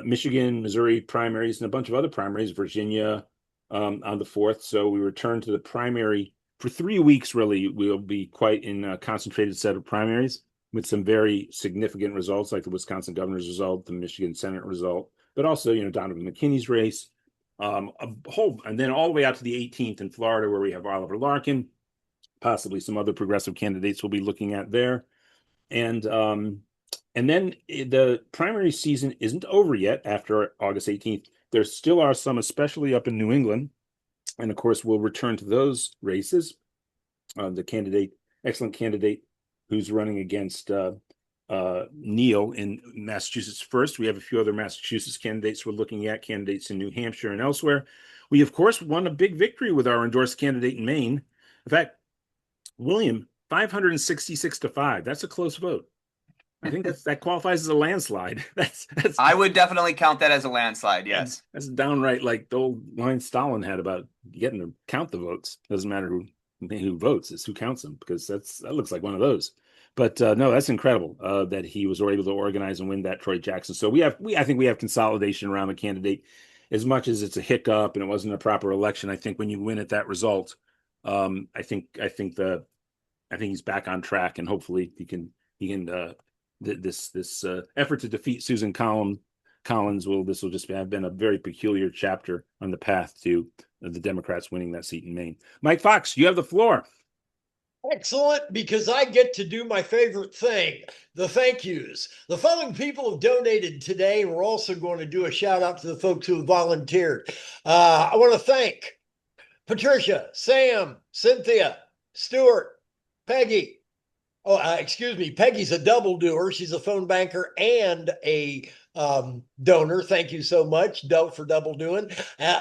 Michigan, Missouri primaries and a bunch of other primaries, Virginia on the 4th. So we return to the primary for 3 weeks. Really, we'll be quite in a concentrated set of primaries with some very significant results, like the Wisconsin governor's result, the Michigan Senate result, but also, Donovan McKinney's race, and then all the way out to the 18th in Florida, where we have Oliver Larkin, possibly some other progressive candidates we'll be looking at there. And then the primary season isn't over yet after August 18th. There still are some, especially up in New England. And of course, we'll return to those races. The excellent candidate who's running against Neal in Massachusetts first. We have a few other Massachusetts candidates we're looking at, candidates in New Hampshire and elsewhere. We, of course, won a big victory with our endorsed candidate in Maine. In fact, William, 566-5. That's a close vote. I think that qualifies as a landslide. I would definitely count that as a landslide. Yes, that's downright like the old line Stalin had about getting to count the votes. Doesn't matter who votes; it's who counts them, because that looks like one of those. But no, that's incredible that he was able to organize and win that Troy Jackson. So I think we have consolidation around the candidate. As much as it's a hiccup and it wasn't a proper election, I think when you win at that result, I think he's back on track, and hopefully he can this effort to defeat Susan Collins will just have been a very peculiar chapter on the path to the Democrats winning that seat in Maine. Mike Fox, you have the floor. Excellent, because I get to do my favorite thing, the thank yous. The following people have donated today, and we're also going to do a shout out to the folks who have volunteered. I want to thank Patricia, Sam, Cynthia, Stuart, Peggy. Excuse me, Peggy's a double doer. She's a phone banker and a donor. Thank you so much, Doug, for double doing.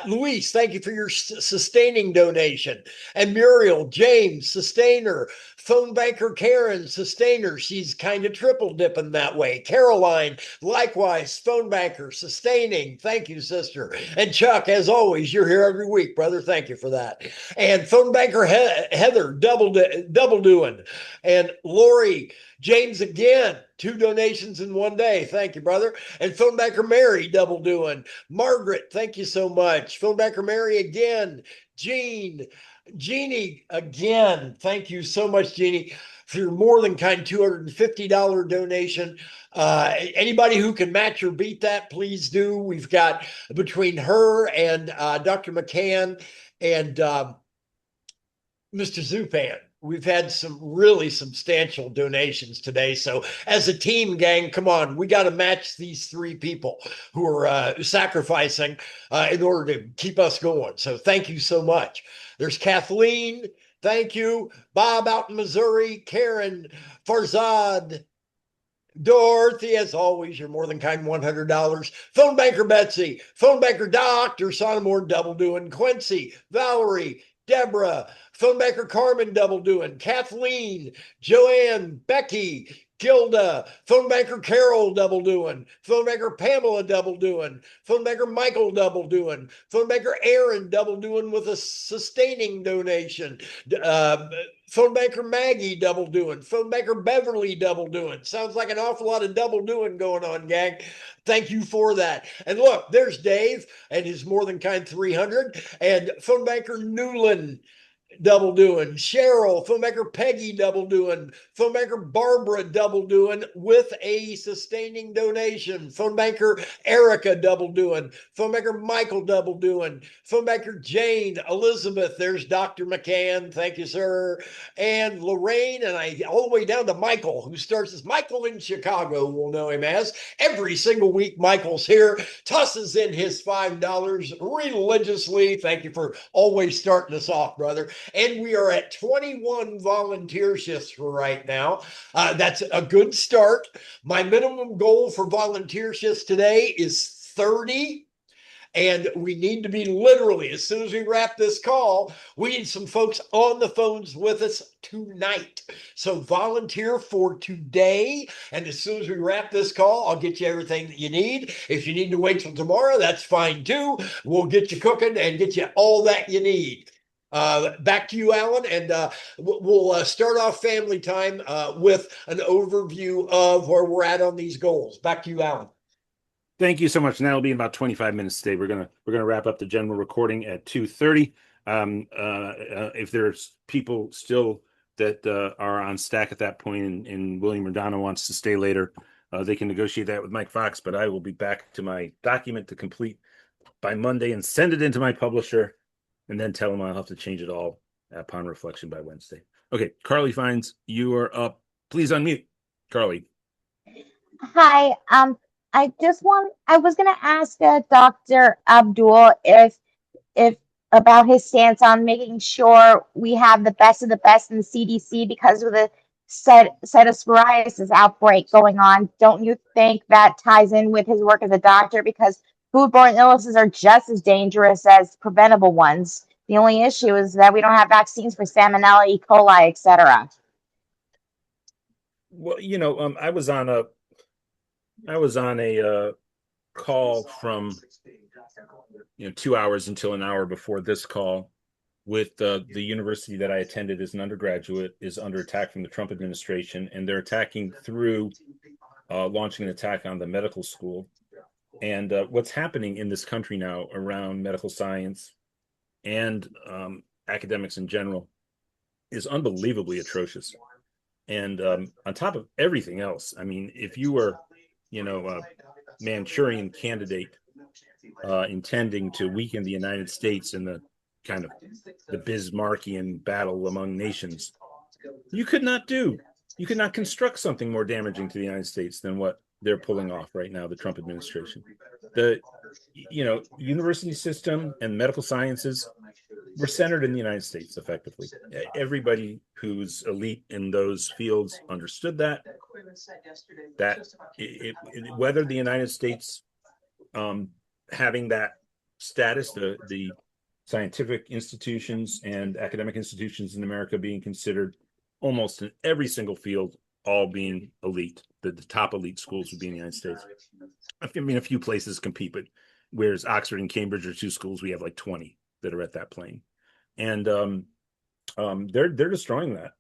Luis, thank you for your sustaining donation. And Muriel, James, sustainer. Phone banker Karen, sustainer. She's kind of triple dipping that way. Caroline, likewise, phone banker, sustaining. Thank you, sister. And Chuck, as always, you're here every week, brother. Thank you for that. And phone banker Heather, double doing. And Lori, James again, 2 donations in one day. Thank you, brother. And phone banker Mary, double doing. Margaret, thank you so much. Phone banker Mary again. Jeannie again. Thank you so much, Jeannie, for your more than kind $250 donation. Anybody who can match or beat that, please do. We've got between her and Dr. McCann and Mr. Zupan, we've had some really substantial donations today. So as a team, gang, come on, we got to match these 3 people who are facrificing in order to keep us going. So thank you so much. There's Kathleen. Thank you. Bob out in Missouri. Karen, Farzad, Dorothy, as always, you're more than kind, $100. Phone banker Betsy, phone banker Dr. Sonamore, double doing. Quincy, Valerie, Deborah, phone banker Carmen, double doing. Kathleen, Joanne, Becky, Gilda, phone banker Carol, double doing. Phone banker Pamela, double doing. Phone banker Michael, double doing. Phone banker Aaron, double doing with a sustaining donation. Phone banker Maggie, double doing. Phone banker Beverly, double doing. Sounds like an awful lot of double doing going on, gang. Thank you for that. And look, there's Dave and his more than kind 300. And phone banker Newland, double doing. Cheryl, phone banker Peggy, double doing. Phone banker Barbara, double doing with a sustaining donation. Phone banker Erica, double doing. Phone banker Michael, double doing. Phone banker Jane, Elizabeth, there's Dr. McCann, thank you, sir. And Lorraine, and all the way down to Michael, who starts as Michael in Chicago, we'll know him as. Every single week, Michael's here, tosses in his $5 religiously. Thank you for always starting us off, brother. And we are at 21 volunteer shifts for right now. That's a good start. My minimum goal for volunteer shifts today is 30. And we need to be literally, as soon as we wrap this call, we need some folks on the phones with us tonight. So volunteer for today. And as soon as we wrap this call, I'll get you everything that you need. If you need to wait till tomorrow, that's fine too. We'll get you cooking and get you all that you need. Back to you, Alan, and we'll start off family time with an overview of where we're at on these goals. Back to you, Alan. Thank you so much. And that'll be in about 25 minutes today. We're gonna wrap up the general recording at 2:30. If there's people still that are on stack at that point, and William or Donna wants to stay later, they can negotiate that with Mike Fox. But I will be back to my document to complete by Monday and send it into my publisher, and then tell them I'll have to change it all upon reflection by Wednesday. Okay, Carly Fines, you are up. Please unmute, Carly. Hi. I was going to ask Dr. Abdul if about his stance on making sure we have the best of the best in the CDC because of the psoriasis outbreak going on. Don't you think that ties in with his work as a doctor? Because foodborne illnesses are just as dangerous as preventable ones. The only issue is that we don't have vaccines for Salmonella, E. coli, etc. Well, I was on a call from 2 hours until an hour before this call with the university that I attended as an undergraduate is under attack from the Trump administration, and they're attacking through launching an attack on the medical school. And what's happening in this country now around medical science and academics in general is unbelievably atrocious. And on top of everything else, I mean, if you were a Manchurian candidate intending to weaken the United States in the kind of the Bismarckian battle among nations, you could not construct something more damaging to the United States than what they're pulling off right now, the Trump administration. The university system and medical sciences were centered in the United States effectively. Everybody who's elite in those fields understood that whether the United States having that status, the scientific institutions and academic institutions in America being considered almost in every single field, all being elite, the top elite schools would be in the United States. I mean, a few places compete, but whereas Oxford and Cambridge are two schools, we have like 20 that are at that plane. And they're destroying that.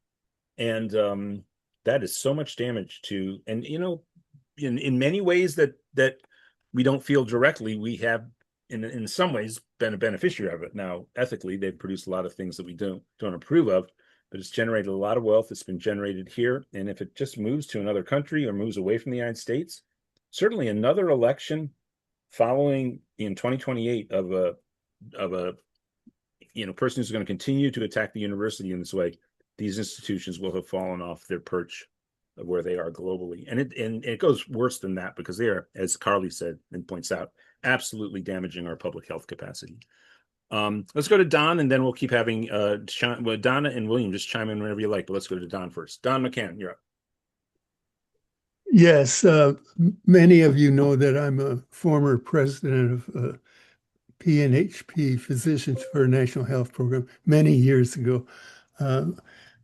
And that is so much damage to, and in many ways that we don't feel directly, we have in some ways been a beneficiary of it. Now, ethically, they've produced a lot of things that we don't approve of, but it's generated a lot of wealth. It's been generated here. And if it just moves to another country or moves away from the United States, certainly another election following in 2028 of a person who's going to continue to attack the university in this way, these institutions will have fallen off their perch of where they are globally. And it goes worse than that, because they are, as Carly said and points out, absolutely damaging our public health capacity. Let's go to Don, and then we'll keep having Donna and William just chime in whenever you like, but let's go to Don first. Don McCann, you're up. Yes, many of you know that I'm a former president of PNHP, Physicians for a National Health Program, many years ago.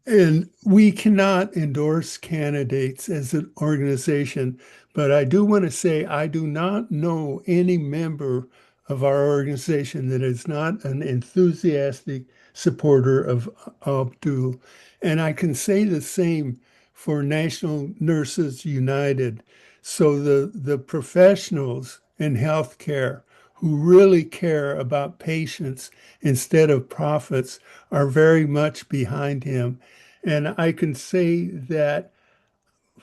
And we cannot endorse candidates as an organization, but I do want to say I do not know any member of our organization that is not an enthusiastic supporter of Abdul. And I can say the same for National Nurses United. So the professionals in healthcare who really care about patients instead of profits are very much behind him. And I can say that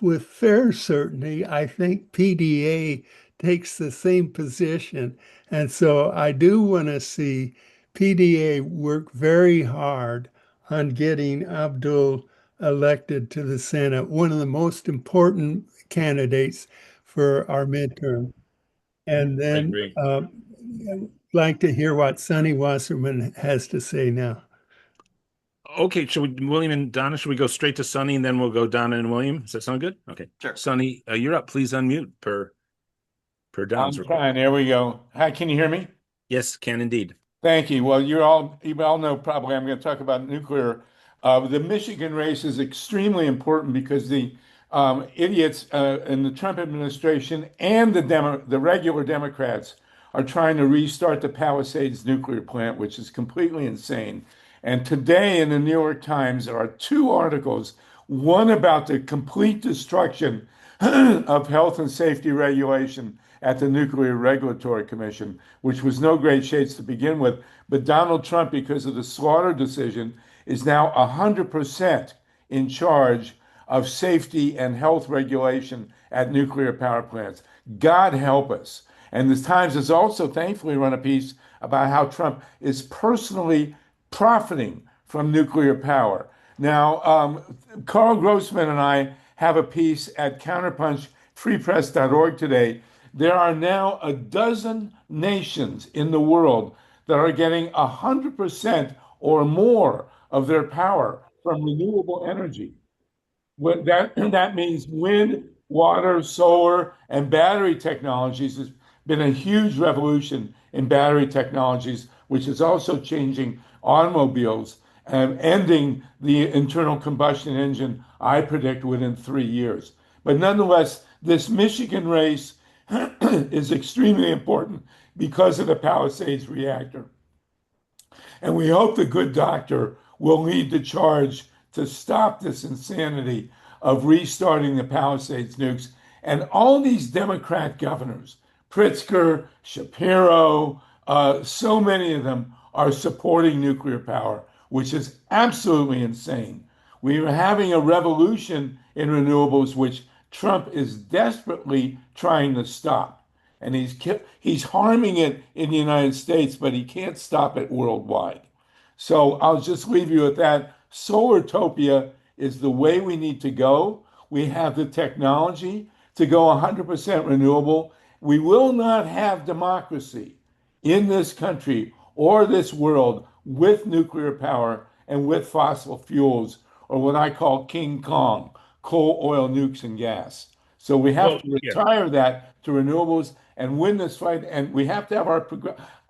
with fair certainty, I think PDA takes the same position. And so I do want to see PDA work very hard on getting Abdul elected to the Senate, one of the most important candidates for our midterm. And then I'd like to hear what Sonny Wasserman has to say now. Okay, William and Donna, should we go straight to Sonny and then we'll go Donna and William? Does that sound good? Okay. Sure. Sonny, you're up. Please unmute per Don's I'm request. trying. There we go. Hi, can you hear me? Yes, can indeed. Thank you. Well, you all know probably I'm going to talk about nuclear. The Michigan race is extremely important because the idiots in the Trump administration and the regular Democrats are trying to restart the Palisades nuclear plant, which is completely insane. And today in the New York Times, there are two articles, one about the complete destruction of health and safety regulation at the Nuclear Regulatory Commission, which was no great shakes to begin with. But Donald Trump, because of the slaughter decision, is now 100% in charge of safety and health regulation at nuclear power plants. God help us. And the Times has also thankfully run a piece about how Trump is personally profiting from nuclear power. Now, Carl Grossman and I have a piece at counterpunchfreepress.org today. There are now a dozen nations in the world that are getting 100% or more of their power from renewable energy. That means wind, water, solar, and battery technologies. Has been a huge revolution in battery technologies, which is also changing automobiles and ending the internal combustion engine, I predict, within 3 years. But nonetheless, this Michigan race is extremely important because of the Palisades reactor. And we hope the good doctor will lead the charge to stop this insanity of restarting the Palisades nukes. And all these Democrat governors, Pritzker, Shapiro, so many of them are supporting nuclear power, which is absolutely insane. We are having a revolution in renewables, which Trump is desperately trying to stop. And he's harming it in the United States, but he can't stop it worldwide. So I'll just leave you with that. Solartopia is the way we need to go. We have the technology to go 100% renewable. We will not have democracy in this country or this world with nuclear power and with fossil fuels, or what I call King Kong, coal, oil, nukes, and gas. So we have to retire that to renewables and win this fight. And we have to have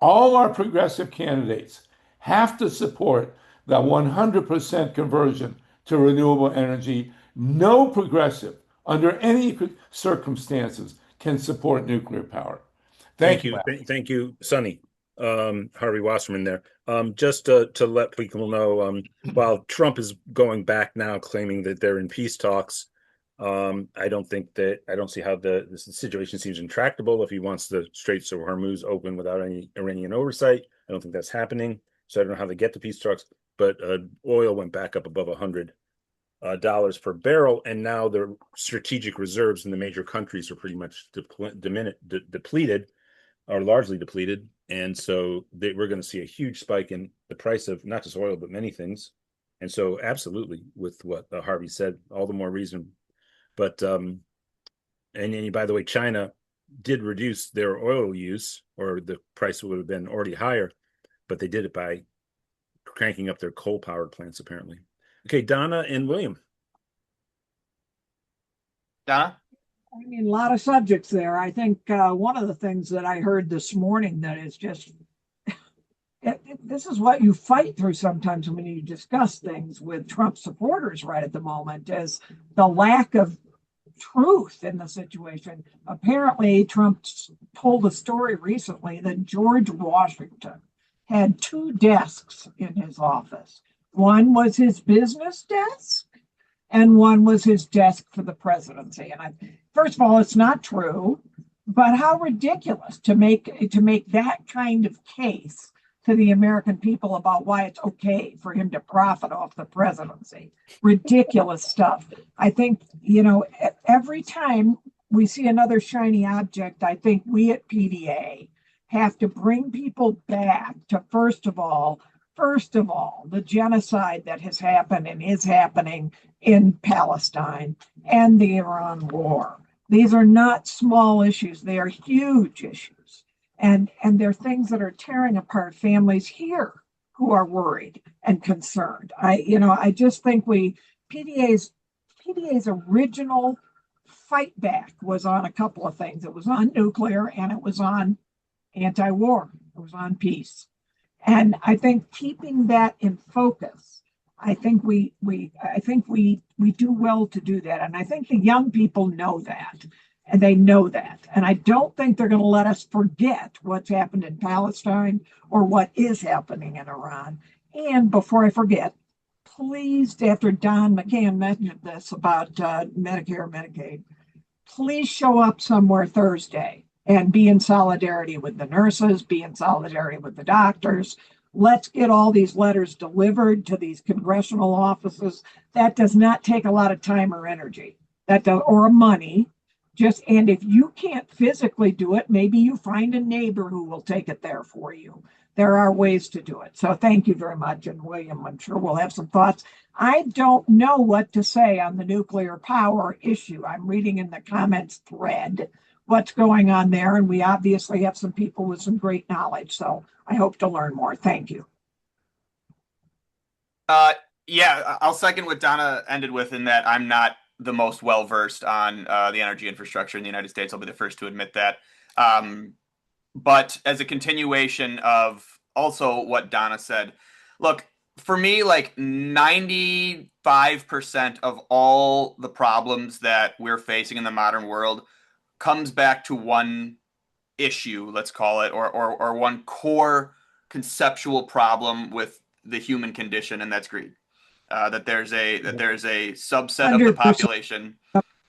all our progressive candidates have to support the 100% conversion to renewable energy. No progressive, under any circumstances, can support nuclear power. Thank you. Thank you, Sonny. Harvey Wasserman there. Just to let people know, while Trump is going back now, claiming that they're in peace talks, I don't see how the situation seems intractable if he wants the Straits of Hormuz open without any Iranian oversight. I don't think that's happening. So I don't know how they get to peace talks, but oil went back up above $100 per barrel, and now the strategic reserves in the major countries are pretty much depleted, or largely depleted, and so we're going to see a huge spike in the price of not just oil but many things. And so, absolutely, with what Harvey said, all the more reason. But and by the way, China did reduce their oil use, or the price would have been already higher, but they did it by cranking up their coal-powered plants, apparently. Okay, Donna and William. Donna? I mean, a lot of subjects there. I think one of the things that I heard this morning that is just, this is what you fight through sometimes when you discuss things with Trump supporters right at the moment, is the lack of truth in the situation. Apparently, Trump told a story recently that George Washington had two desks in his office. One was his business desk, and one was his desk for the presidency. And first of all, it's not true, but how ridiculous to make that kind of case to the American people about why it's okay for him to profit off the presidency. Ridiculous stuff. I think, every time we see another shiny object, I think we at PDA have to bring people back to, first of all, the genocide that has happened and is happening in Palestine and the Iran war. These are not small issues. They are huge issues. And they're things that are tearing apart families here who are worried and concerned. I just think PDA's original fight back was on a couple of things. It was on nuclear and it was on anti-war. It was on peace. And I think keeping that in focus, I think we do well to do that. And I think the young people know that. And they know that. And I don't think they're going to let us forget what's happened in Palestine or what is happening in Iran. And before I forget, please, after Don McCann mentioned this about Medicare, Medicaid, please show up somewhere Thursday and be in solidarity with the nurses, be in solidarity with the doctors. Let's get all these letters delivered to these congressional offices. That does not take a lot of time or energy, or money. And if you can't physically do it, maybe you find a neighbor who will take it there for you. There are ways to do it. So thank you very much. And William, I'm sure we'll have some thoughts. I don't know what to say on the nuclear power issue. I'm reading in the comments thread what's going on there. And we obviously have some people with some great knowledge. So I hope to learn more. Thank you. Yeah, I'll second what Donna ended with in that I'm not the most well-versed on the energy infrastructure in the United States. I'll be the first to admit that. But as a continuation of also what Donna said, look, for me, like 95% of all the problems that we're facing in the modern world comes back to one issue, let's call it, or one core conceptual problem with the human condition, and that's greed. That there's a subset of the 100%. population,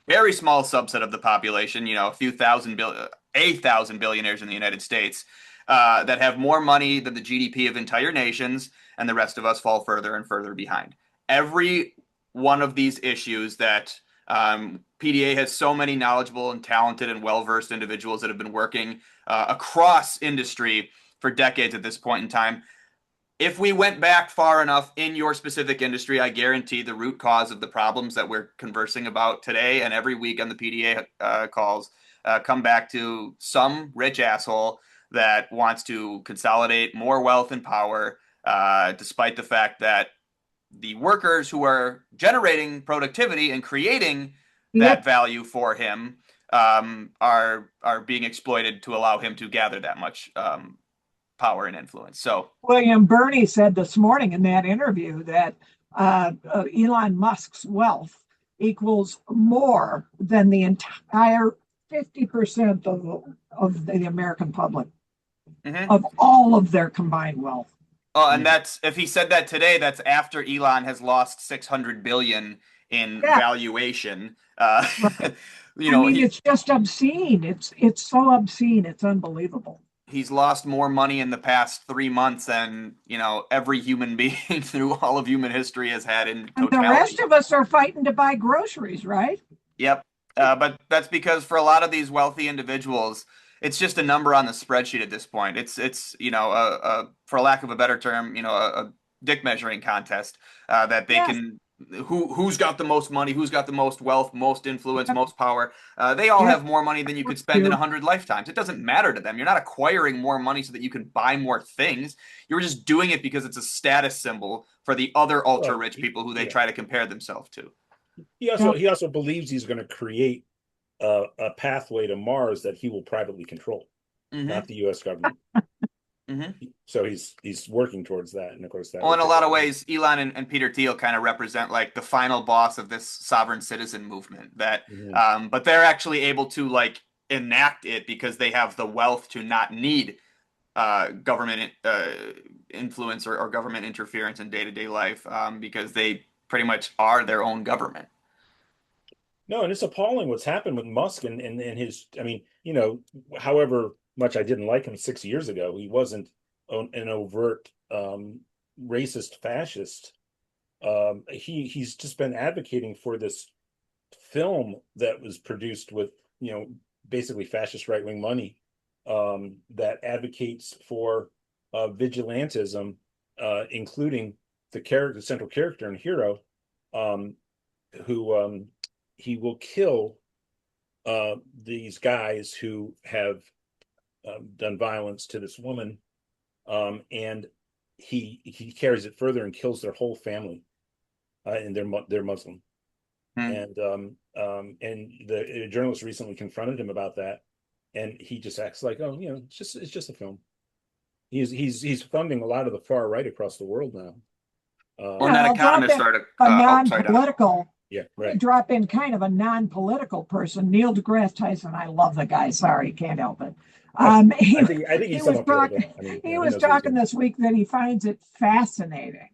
very small subset of the population, a few thousand billionaires in the United States that have more money than the GDP of entire nations, and the rest of us fall further and further behind. Every one of these issues that PDA has so many knowledgeable and talented and well-versed individuals that have been working across industry for decades at this point in time. If we went back far enough in your specific industry, I guarantee the root cause of the problems that we're conversing about today and every week on the PDA calls come back to some rich asshole that wants to consolidate more wealth and power, despite the fact that the workers who are generating productivity and creating that value for him are being exploited to allow him to gather that much power and influence. So William Burney said this morning in that interview that Elon Musk's wealth equals more than the entire 50% of the American public, of all of their combined wealth. Oh, and that's, if he said that today, that's after Elon has lost 600 billion in valuation. It's just obscene. It's so obscene. It's unbelievable. He's lost more money in the past 3 months than, every human being through all of human history has had in totality. And the rest of us are fighting to buy groceries, right? Yep. But that's because for a lot of these wealthy individuals, it's just a number on the spreadsheet at this point. It's for lack of a better term, a dick measuring contest that they can. Who's got the most money? Who's got the most wealth, most influence, most power? They all have more money than you could spend in 100 lifetimes. It doesn't matter to them. You're not acquiring more money so that you can buy more things. You're just doing it because it's a status symbol for the other ultra rich people who they try to compare themselves to. He also believes he's going to create a pathway to Mars that he will privately control, not the U.S. government. So he's working towards that, and of course that. Well, in a lot of ways, Elon and Peter Thiel kind of represent like the final boss of this sovereign citizen movement. That, but they're actually able to like enact it because they have the wealth to not need government influence or government interference in day-to-day life, because they pretty much are their own government. No, and it's appalling what's happened with Musk and his. I mean, however much I didn't like him 6 years ago, he wasn't an overt racist fascist. He's just been advocating for this film that was produced with basically fascist right-wing money, that advocates for vigilantism, including the central character and hero, who he will kill these guys who have done violence to this woman, and he carries it further and kills their whole family, and they're Muslim. And the journalist recently confronted him about that, and he just acts like, it's just a film. He's funding a lot of the far right across the world now. When that I'll drop economist in started, a sorry, Donna. non-political. Yeah, right. Drop in kind of a non-political person, Neil deGrasse Tyson. I love the guy. Sorry, can't help it. I think He he's was somewhat political. talking. I mean, He he was knows what he's talking doing. this week that he finds it fascinating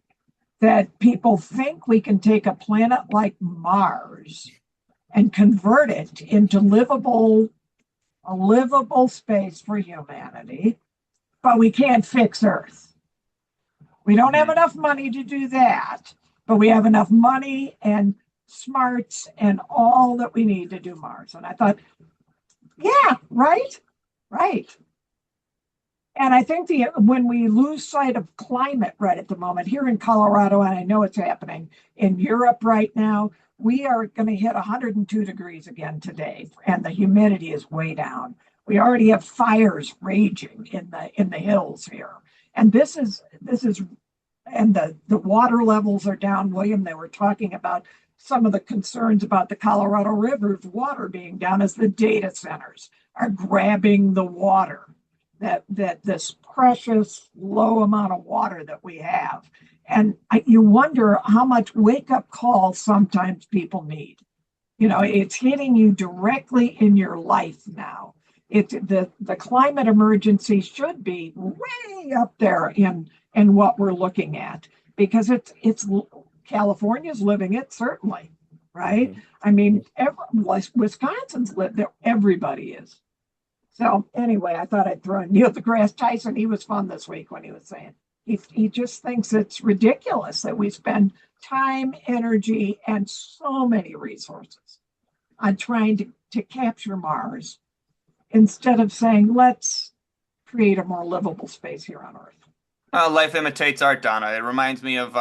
that people think we can take a planet like Mars and convert it into a livable space for humanity, but we can't fix Earth. We don't have enough money to do that, but we have enough money and smarts and all that we need to do Mars. And I thought, yeah, right, right. And I think when we lose sight of climate right at the moment here in Colorado, and I know it's happening in Europe right now, we are going to hit 102 degrees again today, and the humidity is way down. We already have fires raging in the hills here, and this is and the water levels are down. William, they were talking about some of the concerns about the Colorado River's water being down as the data centers are grabbing the water, that this precious low amount of water that we have. And you wonder how much wake-up call sometimes people need. It's hitting you directly in your life now. The climate emergency should be way up there in what we're looking at, because it's California's living it, certainly, right? I mean, Wisconsin's lived there. Everybody is. So anyway, I thought I'd throw in Neil deGrasse Tyson. He was fun this week when he was saying he just thinks it's ridiculous that we spend time, energy, and so many resources on trying to capture Mars instead of saying, let's create a more livable space here on Earth. Life imitates art, Donna. It reminds me of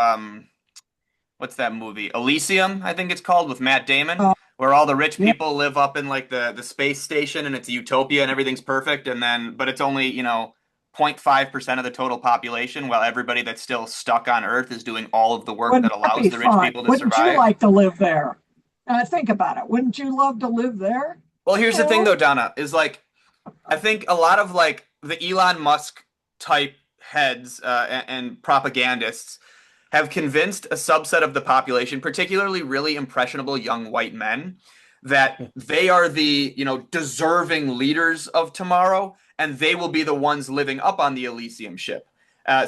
what's that movie? Elysium, I think it's called, with Matt Damon, where all the rich people live up in like the space station and it's a utopia and everything's perfect, but it's only, 0.5% of the total population, while everybody that's still stuck on Earth is doing all of the work that allows the rich people to Wouldn't survive. you like to live there? Think about it. Wouldn't you love to live there? Well, here's the thing though, Donna, is like, I think a lot of like the Elon Musk type heads and propagandists have convinced a subset of the population, particularly really impressionable young white men, that they are the, deserving leaders of tomorrow, and they will be the ones living up on the Elysium ship.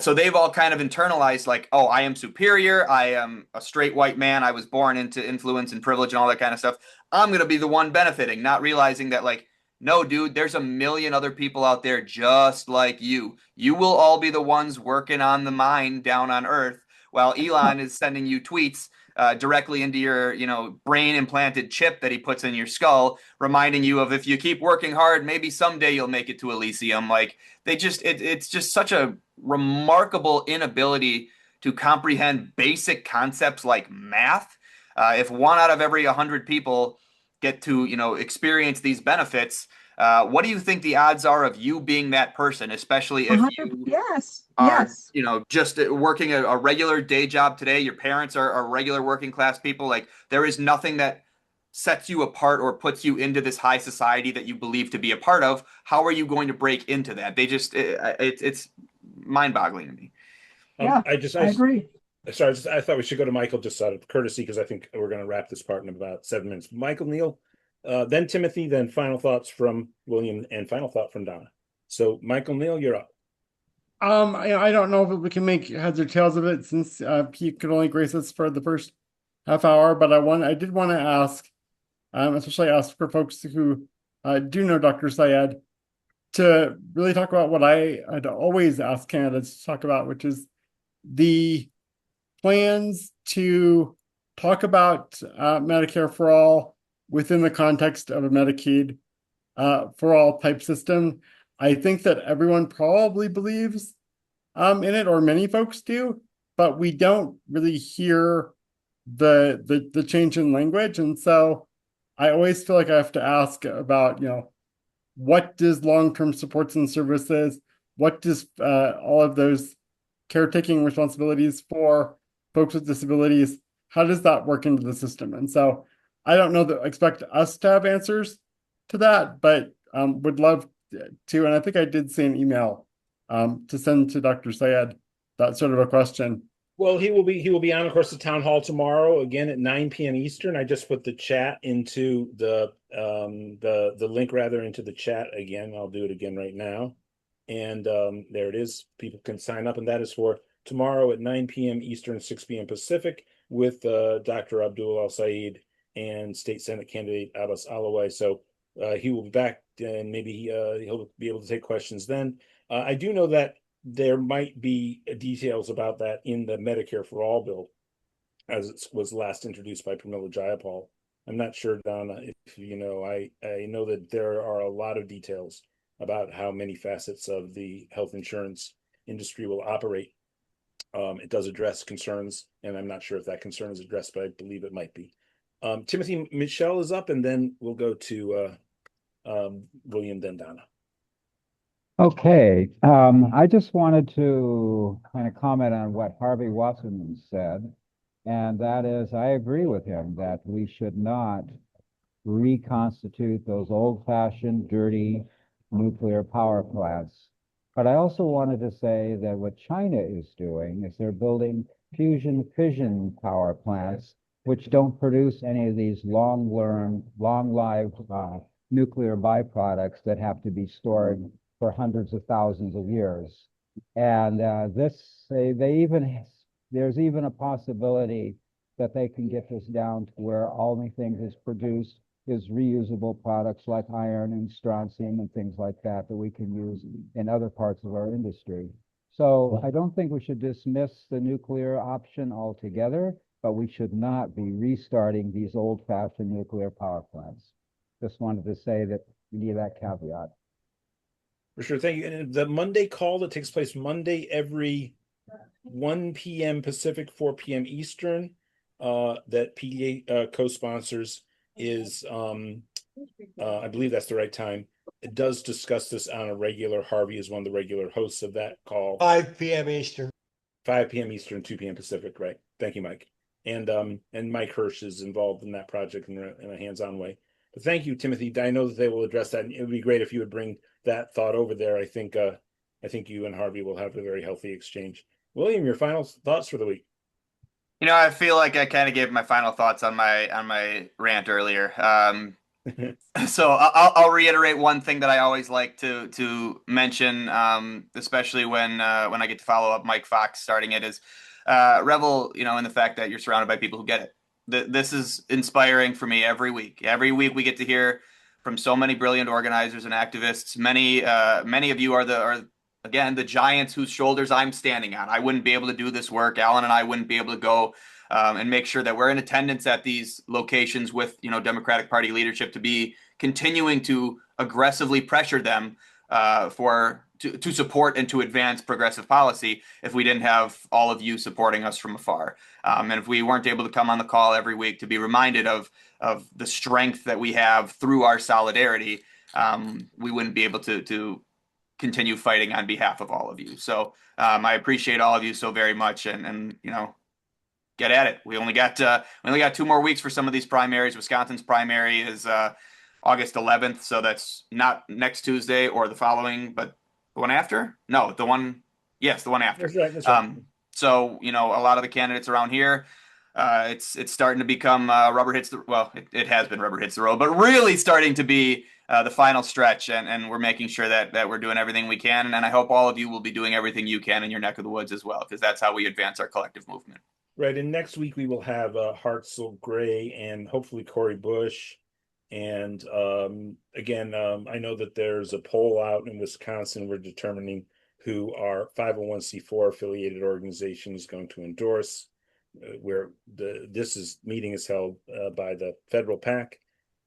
So they've all kind of internalized like, oh, I am superior. I am a straight white man. I was born into influence and privilege and all that kind of stuff. I'm going to be the one benefiting, not realizing that like, no, dude, there's a million other people out there just like you. You will all be the ones working on the mine down on Earth, while Elon is sending you tweets directly into your, brain implanted chip that he puts in your skull, reminding you of if you keep working hard, maybe someday you'll make it to Elysium. Like it's just such a remarkable inability to comprehend basic concepts like math. If 1 out of every 100 people get to, experience these benefits, what do you think the odds are of you being that person, especially if you are, just working a regular day job today? Your parents are regular working class people. Like there is nothing that sets you apart or puts you into this high society that you believe to be a part of. How are you going to break into that? It's mind-boggling to me. I agree. Sorry, I thought we should go to Michael just out of courtesy, because I think we're going to wrap this part in about 7 minutes. Michael, Neil, then Timothy, then final thoughts from William, and final thought from Donna. So Michael, Neil, you're up. I don't know if we can make heads or tails of it, since he could only grace us for the first half hour. But I did want to ask, especially ask for folks who do know Dr. Sayed, to really talk about what I'd always ask candidates to talk about, which is the plans to talk about Medicare for all within the context of a Medicaid for all type system. I think that everyone probably believes in it, or many folks do, but we don't really hear the change in language. And so I always feel like I have to ask about, what does long-term supports and services, what does all of those caretaking responsibilities for folks with disabilities, how does that work into the system? And so I don't know that expect us to have answers to that, but would love to. And I think I did see an email to send to Dr. Sayed that sort of a question. Well, he will be on, of course, the town hall tomorrow again at 9 p.m. Eastern. I just put the chat into the link rather into the chat again. I'll do it again right now. And there it is. People can sign up, and that is for tomorrow at 9 p.m. Eastern, 6 p.m. Pacific, with Dr. Abdul El-Sayed and State Senate candidate Abbas Alawai. So he will be back, and maybe he'll be able to take questions then. I do know that there might be details about that in the Medicare for All bill, as it was last introduced by Pramila Jayapal. I'm not sure, Donna, if you know. I know that there are a lot of details about how many facets of the health insurance industry will operate. It does address concerns, and I'm not sure if that concern is addressed, but I believe it might be. Timothy Michelle is up, and then we'll go to William, then Donna. Okay, I just wanted to kind of comment on what Harvey Wasserman said, and that is, I agree with him that we should not reconstitute those old-fashioned, dirty nuclear power plants. But I also wanted to say that what China is doing is they're building fusion fission power plants, which don't produce any of these long-lived nuclear byproducts that have to be stored for hundreds of thousands of years. And there's even a possibility that they can get this down to where only thing is produced is reusable products like iron and strontium and things like that we can use in other parts of our industry. So I don't think we should dismiss the nuclear option altogether, but we should not be restarting these old-fashioned nuclear power plants. Just wanted to say that we need that caveat. For sure, thank you. And the Monday call that takes place Monday every 1 p.m. Pacific, 4 p.m. Eastern, that PDA co-sponsors is, I believe that's the right time. It does discuss this on a regular. Harvey is one of the regular hosts of that call. 5 p.m. Eastern. 5 p.m. Eastern, 2 p.m. Pacific, right? Thank you, Mike. And Mike Hirsch is involved in that project in a hands-on way. But thank you, Timothy. I know that they will address that, and it would be great if you would bring that thought over there. I think you and Harvey will have a very healthy exchange. William, your final thoughts for the week? I feel like I kind of gave my final thoughts on my rant earlier. So I'll reiterate one thing that I always like to mention, especially when I get to follow up Mike Fox starting it, is revel, in the fact that you're surrounded by people who get it. This is inspiring for me every week. Every week we get to hear from so many brilliant organizers and activists. Many of you are again the giants whose shoulders I'm standing on. I wouldn't be able to do this work. Alan and I wouldn't be able to go and make sure that we're in attendance at these locations with Democratic Party leadership to be continuing to aggressively pressure them to support and to advance progressive policy if we didn't have all of you supporting us from afar. And if we weren't able to come on the call every week to be reminded of the strength that we have through our solidarity, we wouldn't be able to continue fighting on behalf of all of you. So I appreciate all of you so very much, and get at it. We only got 2 more weeks for some of these primaries. Wisconsin's primary is August 11th, so that's not next Tuesday or the following, but the one after? No, the one after. That's right. So, a lot of the candidates around here, it's starting to become rubber hits it has been rubber hits the road, but really starting to be the final stretch, and we're making sure that we're doing everything we can, and I hope all of you will be doing everything you can in your neck of the woods as well, because that's how we advance our collective movement. Right, and next week we will have Hartzell Gray and hopefully Cori Bush. And again, I know that there's a poll out in Wisconsin. We're determining who our 501c4 affiliated organization is going to endorse, where this meeting is held by the federal PAC.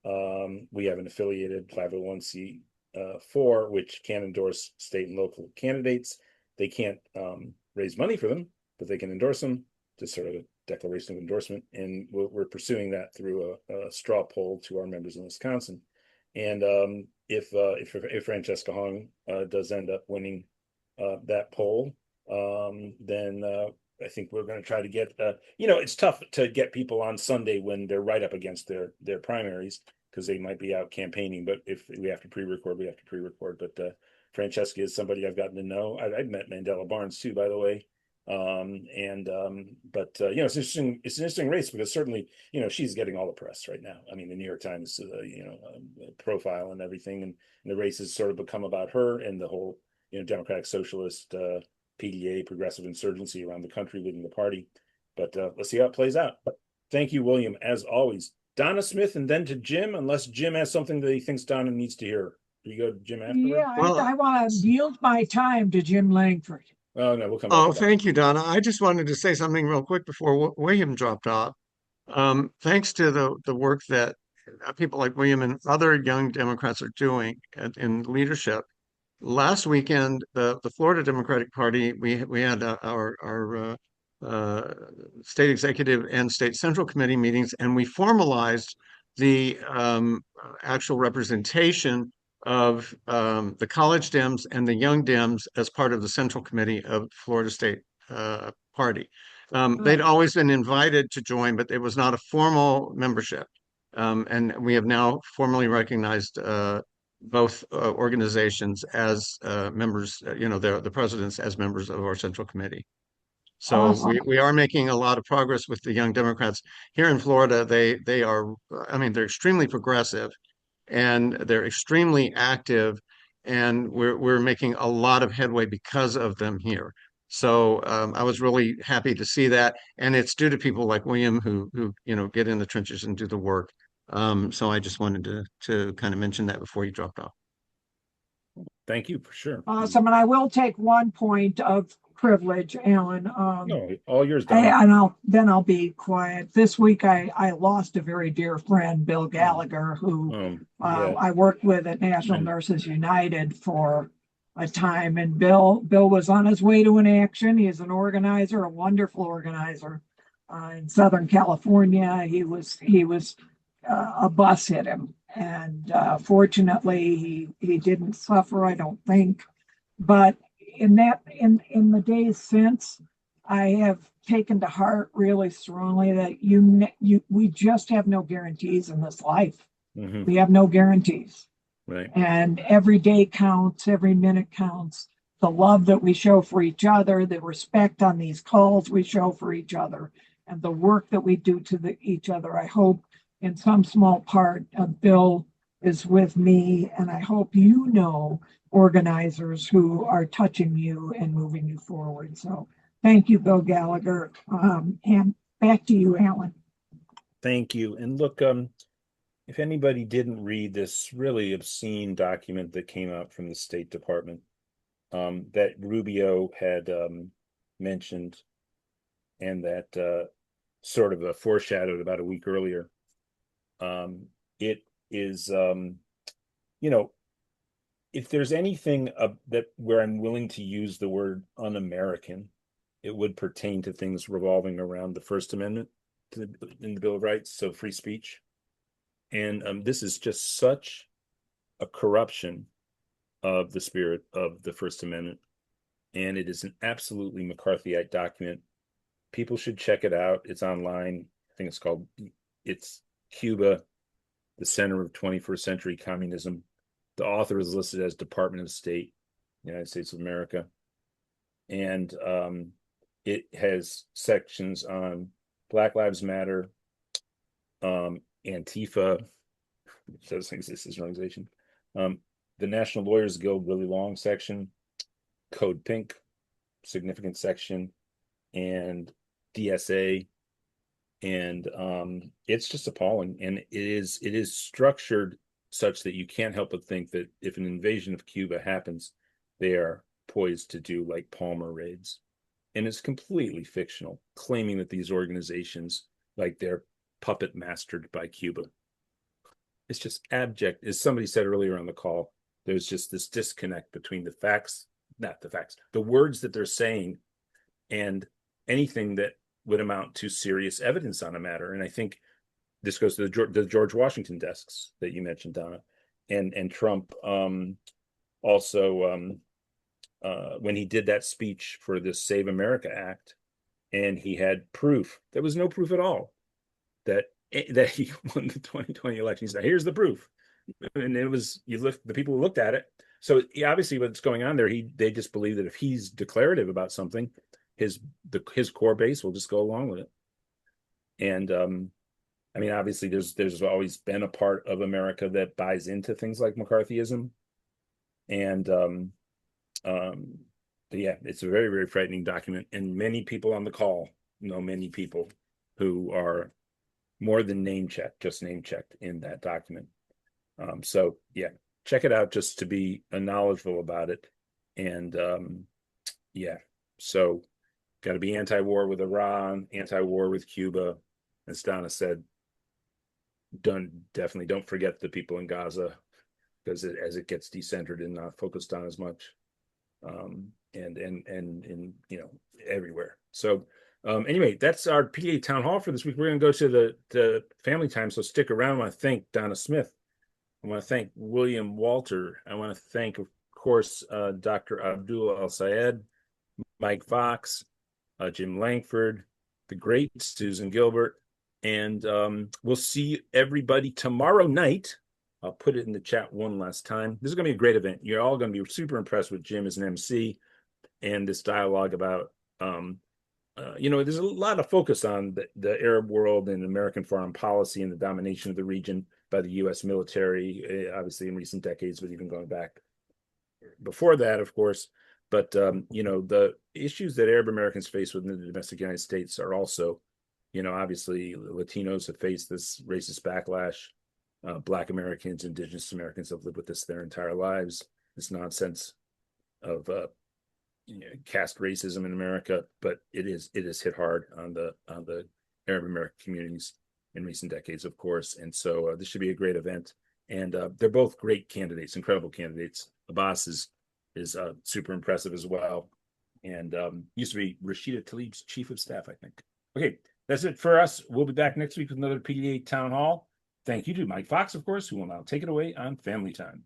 We have an affiliated 501c4, which can endorse state and local candidates. They can't raise money for them, but they can endorse them. Just sort of a declaration of endorsement, and we're pursuing that through a straw poll to our members in Wisconsin. And if Francesca Hong does end up winning that poll, then I think we're going to try to get it's tough to get people on Sunday when they're right up against their primaries, because they might be out campaigning. But if we have to pre-record, we have to pre-record. But Francesca is somebody I've gotten to know. I've met Mandela Barnes too, by the way. But it's interesting. It's an interesting race because certainly, she's getting all the press right now. I mean, the New York Times, profile and everything, and the race has sort of become about her and the whole, Democratic Socialist, PDA, progressive insurgency around the country leading the party. But let's see how it plays out. But thank you, William, as always. Donna Smith, and then to Jim, unless Jim has something that he thinks Donna needs to hear. Do you go to Jim afterward? Yeah, Well, I want to yield my time to Jim Langford. Oh, no, we'll come back oh, to that. thank you, Donna. I just wanted to say something real quick before William dropped off. Thanks to the work that people like William and other young Democrats are doing in leadership. Last weekend, the Florida Democratic Party, we had our state executive and state central committee meetings, and we formalized the actual representation of the college Dems and the young Dems as part of the central committee of Florida State Party. They'd always been invited to join, but it was not a formal membership. And we have now formally recognized both organizations as members, the presidents as members of our central committee. So Awesome. we are making a lot of progress with the young Democrats here in Florida. They are, I mean, they're extremely progressive and they're extremely active, and we're making a lot of headway because of them here. So I was really happy to see that, and it's due to people like William who get in the trenches and do the work. So I just wanted to kind of mention that before you dropped off. Thank you for sure. Awesome. And I will take one point of privilege, Alan. No, all yours, Donna. And I'll be quiet. This week I lost a very dear friend, Bill Gallagher, who I worked with at National Nurses United for a time. And Bill was on his way to an action. He is an organizer, a wonderful organizer in Southern California. He was a bus hit him, and fortunately he didn't suffer, I don't think. But in the days since, I have taken to heart really strongly that we just have no guarantees in this life. Mm-hmm. We have no guarantees. Right. And every day counts, every minute counts. The love that we show for each other, the respect on these calls we show for each other, and the work that we do to each other. I hope in some small part, Bill is with me, and I hope organizers who are touching you and moving you forward. So thank you, Bill Gallagher. And back to you, Alan. Thank you. And look, if anybody didn't read this really obscene document that came out from the State Department, that Rubio had mentioned, and that sort of foreshadowed about a week earlier, it is, if there's anything that where I'm willing to use the word un-American, it would pertain to things revolving around the First Amendment in the Bill of Rights, so free speech. And this is just such a corruption of the spirit of the First Amendment. And it is an absolutely McCarthyite document. People should check it out. It's online. I think it's Cuba, the Center of 21st Century Communism. The author is listed as Department of State, United States of America. And it has sections on Black Lives Matter, Antifa, which doesn't exist as an organization, the National Lawyers Guild, really long section, Code Pink, significant section, and DSA. And it's just appalling. And it is structured such that you can't help but think that if an invasion of Cuba happens, they are poised to do like Palmer raids. And it's completely fictional, claiming that these organizations, like they're puppet mastered by Cuba. It's just abject. As somebody said earlier on the call, there's just this disconnect between the words that they're saying and anything that would amount to serious evidence on a matter. And I think this goes to the George Washington desks that you mentioned, Donna, and Trump also when he did that speech for the Save America Act, and he had proof. There was no proof at all that he won the 2020 election. He said, "Here's the proof," and it was the people who looked at it So yeah, obviously what's going on there, they just believe that if he's declarative about something, his core base will just go along with it. And I mean, obviously there's always been a part of America that buys into things like McCarthyism. And but yeah, it's a very, very frightening document. And many people on the call know many people who are more than just name checked in that document. So yeah, check it out just to be knowledgeable about it. And yeah, so got to be anti-war with Iran, anti-war with Cuba. As Donna said, definitely don't forget the people in Gaza, because as it gets decentered and not focused on as much, and in everywhere. So anyway, that's our PDA town hall for this week. We're going to go to the family time, so stick around. I want to thank Donna Smith. I want to thank William Walter. I want to thank, of course, Dr. Abdul El-Sayed, Mike Fox, Jim Langford, the great Susan Gilbert, and we'll see everybody tomorrow night. I'll put it in the chat one last time. This is going to be a great event. You're all going to be super impressed with Jim as an MC and this dialogue about, there's a lot of focus on the Arab world and American foreign policy and the domination of the region by the U.S. military, obviously in recent decades, but even going back before that, of course. But, the issues that Arab Americans face within the domestic United States are also, obviously Latinos have faced this racist backlash. Black Americans, Indigenous Americans have lived with this their entire lives. This nonsense of caste racism in America, but it is hit hard on the Arab American communities in recent decades, of course. And so this should be a great event. And they're both great candidates, incredible candidates. Abbas is super impressive as well, and used to be Rashida Tlaib's chief of staff, I think. Okay, that's it for us. We'll be back next week with another PDA Town Hall. Thank you to Mike Fox, of course, who will now take it away on Family Time.